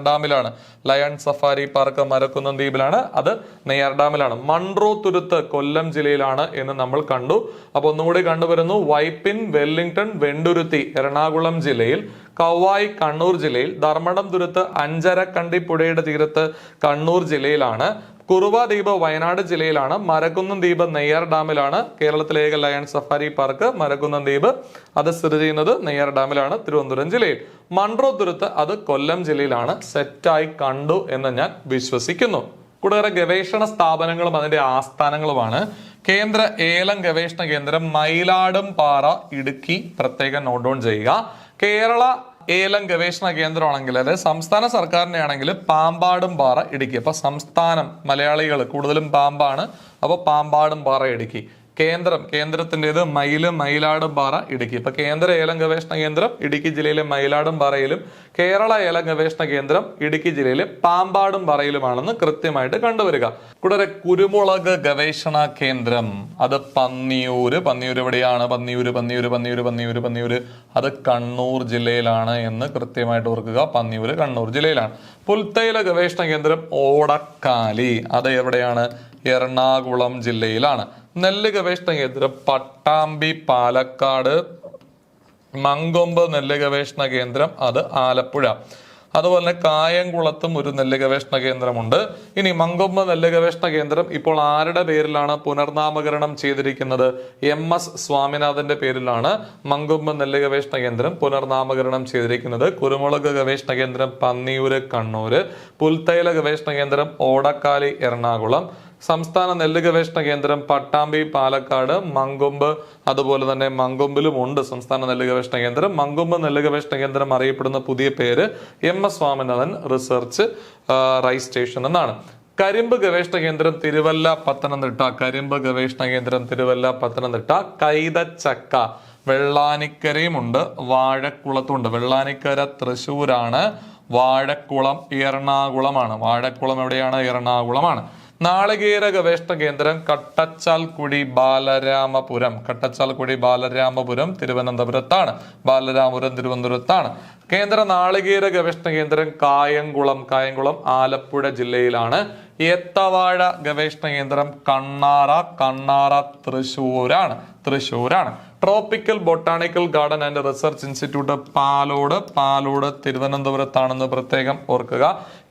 ഡാമിലാണ്. ലയൺ സഫാരി പാർക്ക് മരക്കുന്നം ദ്വീപിലാണ്, അത് നെയ്യാർ ഡാമിലാണ്. മൺട്രോ തുരുത്ത് കൊല്ലം ജില്ലയിലാണ് എന്ന് നമ്മൾ കണ്ടു. അപ്പൊ ഒന്നുകൂടി കണ്ടുവരുന്നു. വൈപ്പിൻ, വെല്ലിംഗ്ടൺ, വെണ്ടുരുത്തി എറണാകുളം ജില്ലയിൽ, കവായി കണ്ണൂർ ജില്ലയിൽ, ധർമ്മടം തുരുത്ത് അഞ്ചരക്കണ്ടിപ്പുഴയുടെ തീരത്ത് കണ്ണൂർ ജില്ലയിലാണ്. കുറുവ ദ്വീപ് വയനാട് ജില്ലയിലാണ്. മരക്കുന്നം ദ്വീപ് നെയ്യാർ ഡാമിലാണ്. കേരളത്തിലെ ഏക ലയൺ സഫാരി പാർക്ക് മരക്കുന്നം ദ്വീപ് അത് സ്ഥിതി ചെയ്യുന്നത് നെയ്യാർ ഡാമിലാണ്, തിരുവനന്തപുരം ജില്ലയിൽ. മൺട്രോ തുരുത്ത് അത് കൊല്ലം ജില്ലയിലാണ്. സെറ്റായി കണ്ടു എന്ന് ഞാൻ വിശ്വസിക്കുന്നു. കൂടാതെ ഗവേഷണ സ്ഥാപനങ്ങളും അതിന്റെ ആസ്ഥാനങ്ങളുമാണ്. കേന്ദ്ര ഏലം ഗവേഷണ കേന്ദ്രം മയിലാടും പാറ, ഇടുക്കി. പ്രത്യേകം നോട്ട് ഡൗൺ ചെയ്യുക. കേരള ഏലം ഗവേഷണ കേന്ദ്രമാണെങ്കിൽ, അതായത് സംസ്ഥാന സർക്കാരിന്റെ ആണെങ്കിൽ പാമ്പാടും പാറ, ഇടുക്കി. അപ്പൊ സംസ്ഥാനം മലയാളികൾ കൂടുതലും പാമ്പാണ്, അപ്പൊ പാമ്പാടും പാറ, ഇടുക്കി. കേന്ദ്രത്തിൻ്റെത് മയിലാടും പാറ, ഇടുക്കി. ഇപ്പൊ കേന്ദ്ര ഏലം ഗവേഷണ കേന്ദ്രം ഇടുക്കി ജില്ലയിലെ മയിലാടും പാറയിലും, കേരള ഏലം ഗവേഷണ കേന്ദ്രം ഇടുക്കി ജില്ലയിലെ പാമ്പാടും പാറയിലുമാണെന്ന് കൃത്യമായിട്ട് കണ്ടുവരിക. കൂടാതെ കുരുമുളക് ഗവേഷണ കേന്ദ്രം അത് പന്നിയൂര് എവിടെയാണ്? പന്നിയൂര് അത് കണ്ണൂർ ജില്ലയിലാണ് എന്ന് കൃത്യമായിട്ട് ഓർക്കുക. പന്നിയൂര് കണ്ണൂർ ജില്ലയിലാണ്. പുൽത്തൈല ഗവേഷണ കേന്ദ്രം ഓടക്കാലി അത് എവിടെയാണ്? എറണാകുളം ജില്ലയിലാണ്. നെല്ല് ഗവേഷണ കേന്ദ്രം പട്ടാമ്പി, പാലക്കാട്. മങ്കൊമ്പ് നെല്ല് ഗവേഷണ കേന്ദ്രം അത് ആലപ്പുഴ. അതുപോലെ തന്നെ കായംകുളത്തും ഒരു നെല്ല് ഗവേഷണ കേന്ദ്രമുണ്ട്. ഇനി മങ്കൊമ്പ് നെല്ല് ഗവേഷണ കേന്ദ്രം ഇപ്പോൾ ആരുടെ പേരിലാണ് പുനർനാമകരണം ചെയ്തിരിക്കുന്നത്? MS സ്വാമിനാഥന്റെ പേരിലാണ് മങ്കൊമ്പ് നെല്ല് ഗവേഷണ കേന്ദ്രം പുനർനാമകരണം ചെയ്തിരിക്കുന്നത്. കുരുമുളക് ഗവേഷണ കേന്ദ്രം പന്നിയൂര് കണ്ണൂര്, പുൽത്തൈല ഗവേഷണ കേന്ദ്രം ഓടക്കാലി എറണാകുളം, സംസ്ഥാന നെല്ല് ഗവേഷണ കേന്ദ്രം പട്ടാമ്പി പാലക്കാട്, മങ്കൊമ്പ് അതുപോലെ തന്നെ മങ്കൊമ്പിലും ഉണ്ട് സംസ്ഥാന നെല്ല് ഗവേഷണ കേന്ദ്രം. മങ്കൊമ്പ് നെല്ല് ഗവേഷണ കേന്ദ്രം അറിയപ്പെടുന്ന പുതിയ പേര് MS Swaminathan research rice station എന്നാണ്. കരിമ്പ് ഗവേഷണ കേന്ദ്രം തിരുവല്ല പത്തനംതിട്ട. കരിമ്പ് ഗവേഷണ കേന്ദ്രം തിരുവല്ല പത്തനംതിട്ട. കൈതച്ചക്ക വെള്ളാനിക്കരയും ഉണ്ട്, വാഴക്കുളത്തുണ്ട്. വെള്ളാനിക്കര തൃശ്ശൂരാണ്, വാഴക്കുളം എറണാകുളമാണ്. വാഴക്കുളം എവിടെയാണ്? എറണാകുളമാണ്. നാളികേര ഗവേഷണ കേന്ദ്രം കട്ടച്ചാൽക്കുടി ബാലരാമപുരം തിരുവനന്തപുരത്താണ്. തിരുവനന്തപുരത്താണ്. കേന്ദ്ര നാളികേര ഗവേഷണ കേന്ദ്രം കായംകുളം ആലപ്പുഴ ജില്ലയിലാണ്. ഏത്തവാഴ ഗവേഷണ കേന്ദ്രം കണ്ണാറ തൃശ്ശൂരാണ്. Tropical botanical garden and research institute Palode തിരുവനന്തപുരത്താണെന്ന് പ്രത്യേകം ഓർക്കുക.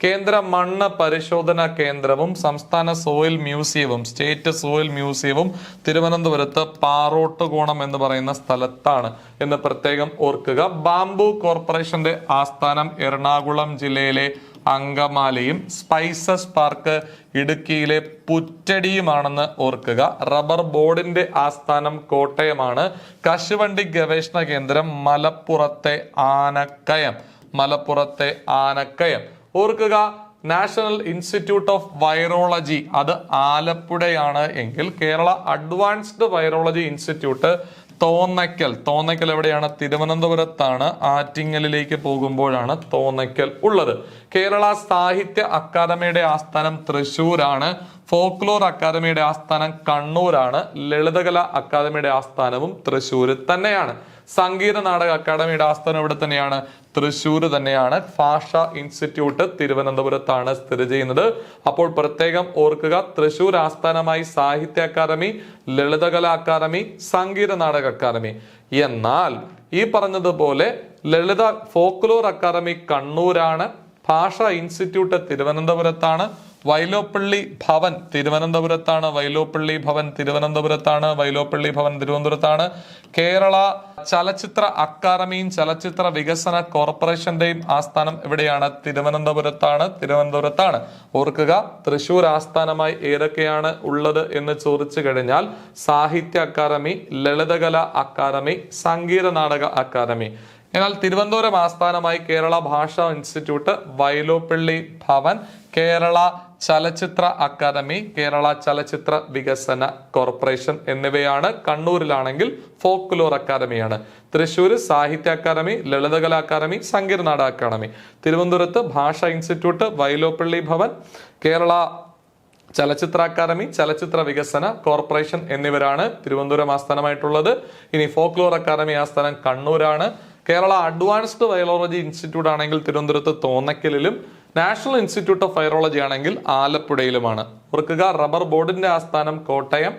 കേന്ദ്ര മണ്ണ് പരിശോധന കേന്ദ്രവും സംസ്ഥാന സോയിൽ മ്യൂസിയവും സ്റ്റേറ്റ് സോയിൽ മ്യൂസിയവും തിരുവനന്തപുരത്ത് പാറോട്ടുകോണം എന്ന് പറയുന്ന സ്ഥലത്താണ് എന്ന് പ്രത്യേകം ഓർക്കുക. ബാംബു കോർപ്പറേഷന്റെ ആസ്ഥാനം എറണാകുളം ജില്ലയിലെ അങ്കമാലിയും സ്പൈസസ് പാർക്ക് ഇടുക്കിയിലെ പുറ്റടിയുമാണെന്ന് ഓർക്കുക. റബ്ബർ ബോർഡിന്റെ ആസ്ഥാനം കോട്ടയമാണ്. കശുവണ്ടി ഗവേഷണ കേന്ദ്രം മലപ്പുറത്തെ ആനക്കയം. ഓർക്കുക, നാഷണൽ ഇൻസ്റ്റിറ്റ്യൂട്ട് ഓഫ് വൈറോളജി അത് ആലപ്പുഴയാണ് എങ്കിൽ Kerala advanced virology institute Thonnakkal എവിടെയാണ്? തിരുവനന്തപുരത്താണ്. ആറ്റിങ്ങലിലേക്ക് പോകുമ്പോഴാണ് തോന്നയ്ക്കൽ ഉള്ളത്. കേരള സാഹിത്യ അക്കാദമിയുടെ ആസ്ഥാനം തൃശ്ശൂരാണ്. ഫോക്ലോർ അക്കാദമിയുടെ ആസ്ഥാനം കണ്ണൂരാണ്. ലളിതകല അക്കാദമിയുടെ ആസ്ഥാനവും തൃശ്ശൂർ തന്നെയാണ്. സംഗീത നാടക അക്കാദമിയുടെ ആസ്ഥാനം ഇവിടെ തന്നെയാണ്, തൃശ്ശൂർ തന്നെയാണ്. ഭാഷാ ഇൻസ്റ്റിറ്റ്യൂട്ട് തിരുവനന്തപുരത്താണ് സ്ഥിതി ചെയ്യുന്നത്. അപ്പോൾ പ്രത്യേകം ഓർക്കുക, തൃശ്ശൂർ ആസ്ഥാനമായി സാഹിത്യ academy, Lalithakala academy, Sangeetha Nataka academy. എന്നാൽ ഈ പറഞ്ഞതുപോലെ ലളിത ഫോക്ലോർ അക്കാദമി കണ്ണൂരാണ്, ഭാഷാ ഇൻസ്റ്റിറ്റ്യൂട്ട് തിരുവനന്തപുരത്താണ്, വൈലോപ്പള്ളി ഭവൻ തിരുവനന്തപുരത്താണ്, വൈലോപ്പള്ളി ഭവൻ തിരുവനന്തപുരത്താണ്. കേരള ചലച്ചിത്ര അക്കാദമിയും ചലച്ചിത്ര വികസന കോർപ്പറേഷന്റെയും ആസ്ഥാനം എവിടെയാണ്? തിരുവനന്തപുരത്താണ്. ഓർക്കുക, തൃശൂർ ആസ്ഥാനമായി ഏതൊക്കെയാണ് ഉള്ളത് എന്ന് ചോദിച്ചു കഴിഞ്ഞാൽ സാഹിത്യ academy, Lalithakala academy, Sangeetha Nataka academy. എന്നാൽ തിരുവനന്തപുരം ആസ്ഥാനമായി കേരള ഭാഷാ ഇൻസ്റ്റിറ്റ്യൂട്ട്, വൈലോപ്പള്ളി ഭവൻ, കേരള ചലച്ചിത്ര അക്കാദമി, കേരള ചലച്ചിത്ര വികസന കോർപ്പറേഷൻ എന്നിവയാണ്. കണ്ണൂരിലാണെങ്കിൽ ഫോക്ലോർ അക്കാദമിയാണ്. തൃശ്ശൂർ സാഹിത്യ academy, Lalithakala academy, Sangeetha Nataka academy. തിരുവനന്തപുരത്ത് ഭാഷാ ഇൻസ്റ്റിറ്റ്യൂട്ട്, വൈലോപ്പള്ളി ഭവൻ, കേരള ചലച്ചിത്ര അക്കാദമി, ചലച്ചിത്ര വികസന കോർപ്പറേഷൻ എന്നിവരാണ് തിരുവനന്തപുരം ആസ്ഥാനമായിട്ടുള്ളത്. ഇനി ഫോക്ലോർ അക്കാദമി ആസ്ഥാനം കണ്ണൂരാണ്. കേരള അഡ്വാൻസ്ഡ് വൈറോളജി ഇൻസ്റ്റിറ്റ്യൂട്ട് ആണെങ്കിൽ തിരുവനന്തപുരത്ത് തോന്നയ്ക്കലിലും, നാഷണൽ ഇൻസ്റ്റിറ്റ്യൂട്ട് ഓഫ് വൈറോളജി ആണെങ്കിൽ ആലപ്പുഴയിലുമാണ്. ഓർക്കുക, റബ്ബർ ബോർഡിന്റെ ആസ്ഥാനം കോട്ടയം.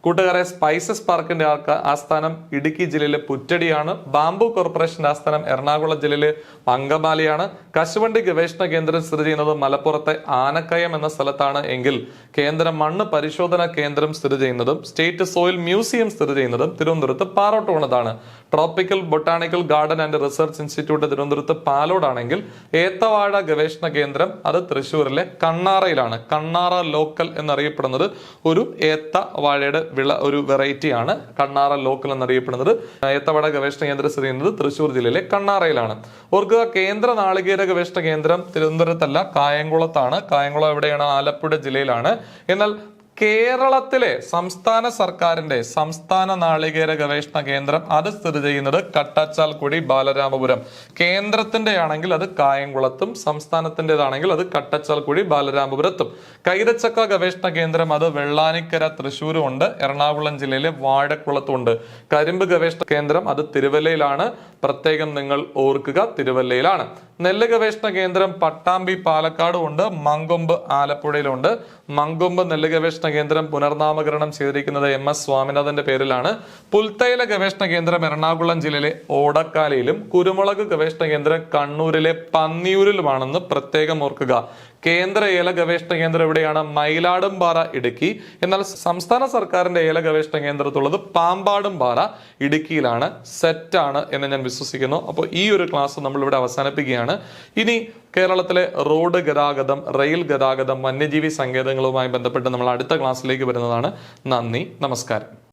കൂട്ടുകാരെ, സ്പൈസസ് പാർക്കിന്റെ ആസ്ഥാനം ഇടുക്കി ജില്ലയിലെ പുറ്റടിയാണ്. ബാംബു കോർപ്പറേഷന്റെ ആസ്ഥാനം എറണാകുളം ജില്ലയിലെ അങ്കമാലിയാണ്. കശുവണ്ടി ഗവേഷണ കേന്ദ്രം സ്ഥിതി ചെയ്യുന്നത് മലപ്പുറത്തെ ആനക്കയം എന്ന സ്ഥലത്താണ് എങ്കിൽ കേന്ദ്ര മണ്ണ് പരിശോധന കേന്ദ്രം സ്ഥിതി ചെയ്യുന്നതും സ്റ്റേറ്റ് സോയിൽ മ്യൂസിയം സ്ഥിതി ചെയ്യുന്നതും തിരുവനന്തപുരത്ത് പാറോട്ടുകുണത്താണ്. Tropical botanical garden and research institute തിരുവനന്തപുരത്ത് പാലോടാണെങ്കിൽ ഏത്തവാഴ ഗവേഷണ കേന്ദ്രം അത് തൃശ്ശൂരിലെ കണ്ണാറയിലാണ്. കണ്ണാറ ലോക്കൽ എന്നറിയപ്പെടുന്നത് ഒരു ഏത്തവാഴയുടെ ഒരു വെറൈറ്റി ആണ് കണ്ണാറ ലോക്കൽ എന്നറിയപ്പെടുന്നത്. ഏത്തവാഴ ഗവേഷണ കേന്ദ്രം സ്ഥിതി ചെയ്യുന്നത് തൃശ്ശൂർ ജില്ലയിലെ കണ്ണാറയിലാണ്. ഓർക്കുക, കേന്ദ്ര നാളികേര ഗവേഷണ കേന്ദ്രം തിരുവനന്തപുരത്തല്ല, കായംകുളത്താണ്. കായംകുളം എവിടെയാണ്? ആലപ്പുഴ ജില്ലയിലാണ്. എന്നാൽ കേരളത്തിലെ സംസ്ഥാന സർക്കാരിന്റെ സംസ്ഥാന നാളികേര ഗവേഷണ കേന്ദ്രം അത് സ്ഥിതി ചെയ്യുന്നത് കട്ടച്ചാൽക്കുടി ബാലരാമപുരം. കേന്ദ്രത്തിന്റെ ആണെങ്കിൽ അത് കായംകുളത്തും, സംസ്ഥാനത്തിൻ്റെതാണെങ്കിൽ അത് കട്ടച്ചാൽക്കുടി ബാലരാമപുരത്തും. കൈതച്ചക്ക ഗവേഷണ കേന്ദ്രം അത് വെള്ളാനിക്കര തൃശ്ശൂരും ഉണ്ട്, എറണാകുളം ജില്ലയിലെ വാഴക്കുളത്തും ഉണ്ട്. കരിമ്പ് ഗവേഷണ കേന്ദ്രം അത് തിരുവല്ലയിലാണ്. പ്രത്യേകം നിങ്ങൾ ഓർക്കുക, തിരുവല്ലയിലാണ്. നെല്ല് ഗവേഷണ കേന്ദ്രം പട്ടാമ്പി പാലക്കാടും ഉണ്ട്, മങ്കൊമ്പ് ആലപ്പുഴയിലുണ്ട്. മങ്കൊമ്പ് നെല്ല് ഗവേഷണ കേന്ദ്രം പുനർനാമകരണം ചെയ്തിരിക്കുന്നത് MS സ്വാമിനാഥന്റെ പേരിലാണ്. പുൽത്തൈല ഗവേഷണ കേന്ദ്രം എറണാകുളം ജില്ലയിലെ ഓടക്കാലയിലും കുരുമുളക് ഗവേഷണ കേന്ദ്രം കണ്ണൂരിലെ പന്നിയൂരിലുമാണെന്ന് പ്രത്യേകം ഓർക്കുക. കേന്ദ്ര ഏല ഗവേഷണ കേന്ദ്രം എവിടെയാണ്? മയിലാടുംപാറ, ഇടുക്കി. എന്നാൽ സംസ്ഥാന സർക്കാരിന്റെ ഏല ഗവേഷണ കേന്ദ്രത്തുള്ളത് പാമ്പാടുംപാറ, ഇടുക്കിയിലാണ്. സെറ്റാണ് എന്ന് ഞാൻ വിശ്വസിക്കുന്നു. അപ്പോൾ ഈ ഒരു ക്ലാസ് നമ്മൾ ഇവിടെ അവസാനിപ്പിക്കുകയാണ്. ഇനി കേരളത്തിലെ റോഡ് ഗതാഗതം, റെയിൽ ഗതാഗതം, വന്യജീവി സങ്കേതങ്ങളുമായി ബന്ധപ്പെട്ട് നമ്മൾ അടുത്ത ക്ലാസ്സിലേക്ക് വരുന്നതാണ്. നന്ദി, നമസ്കാരം.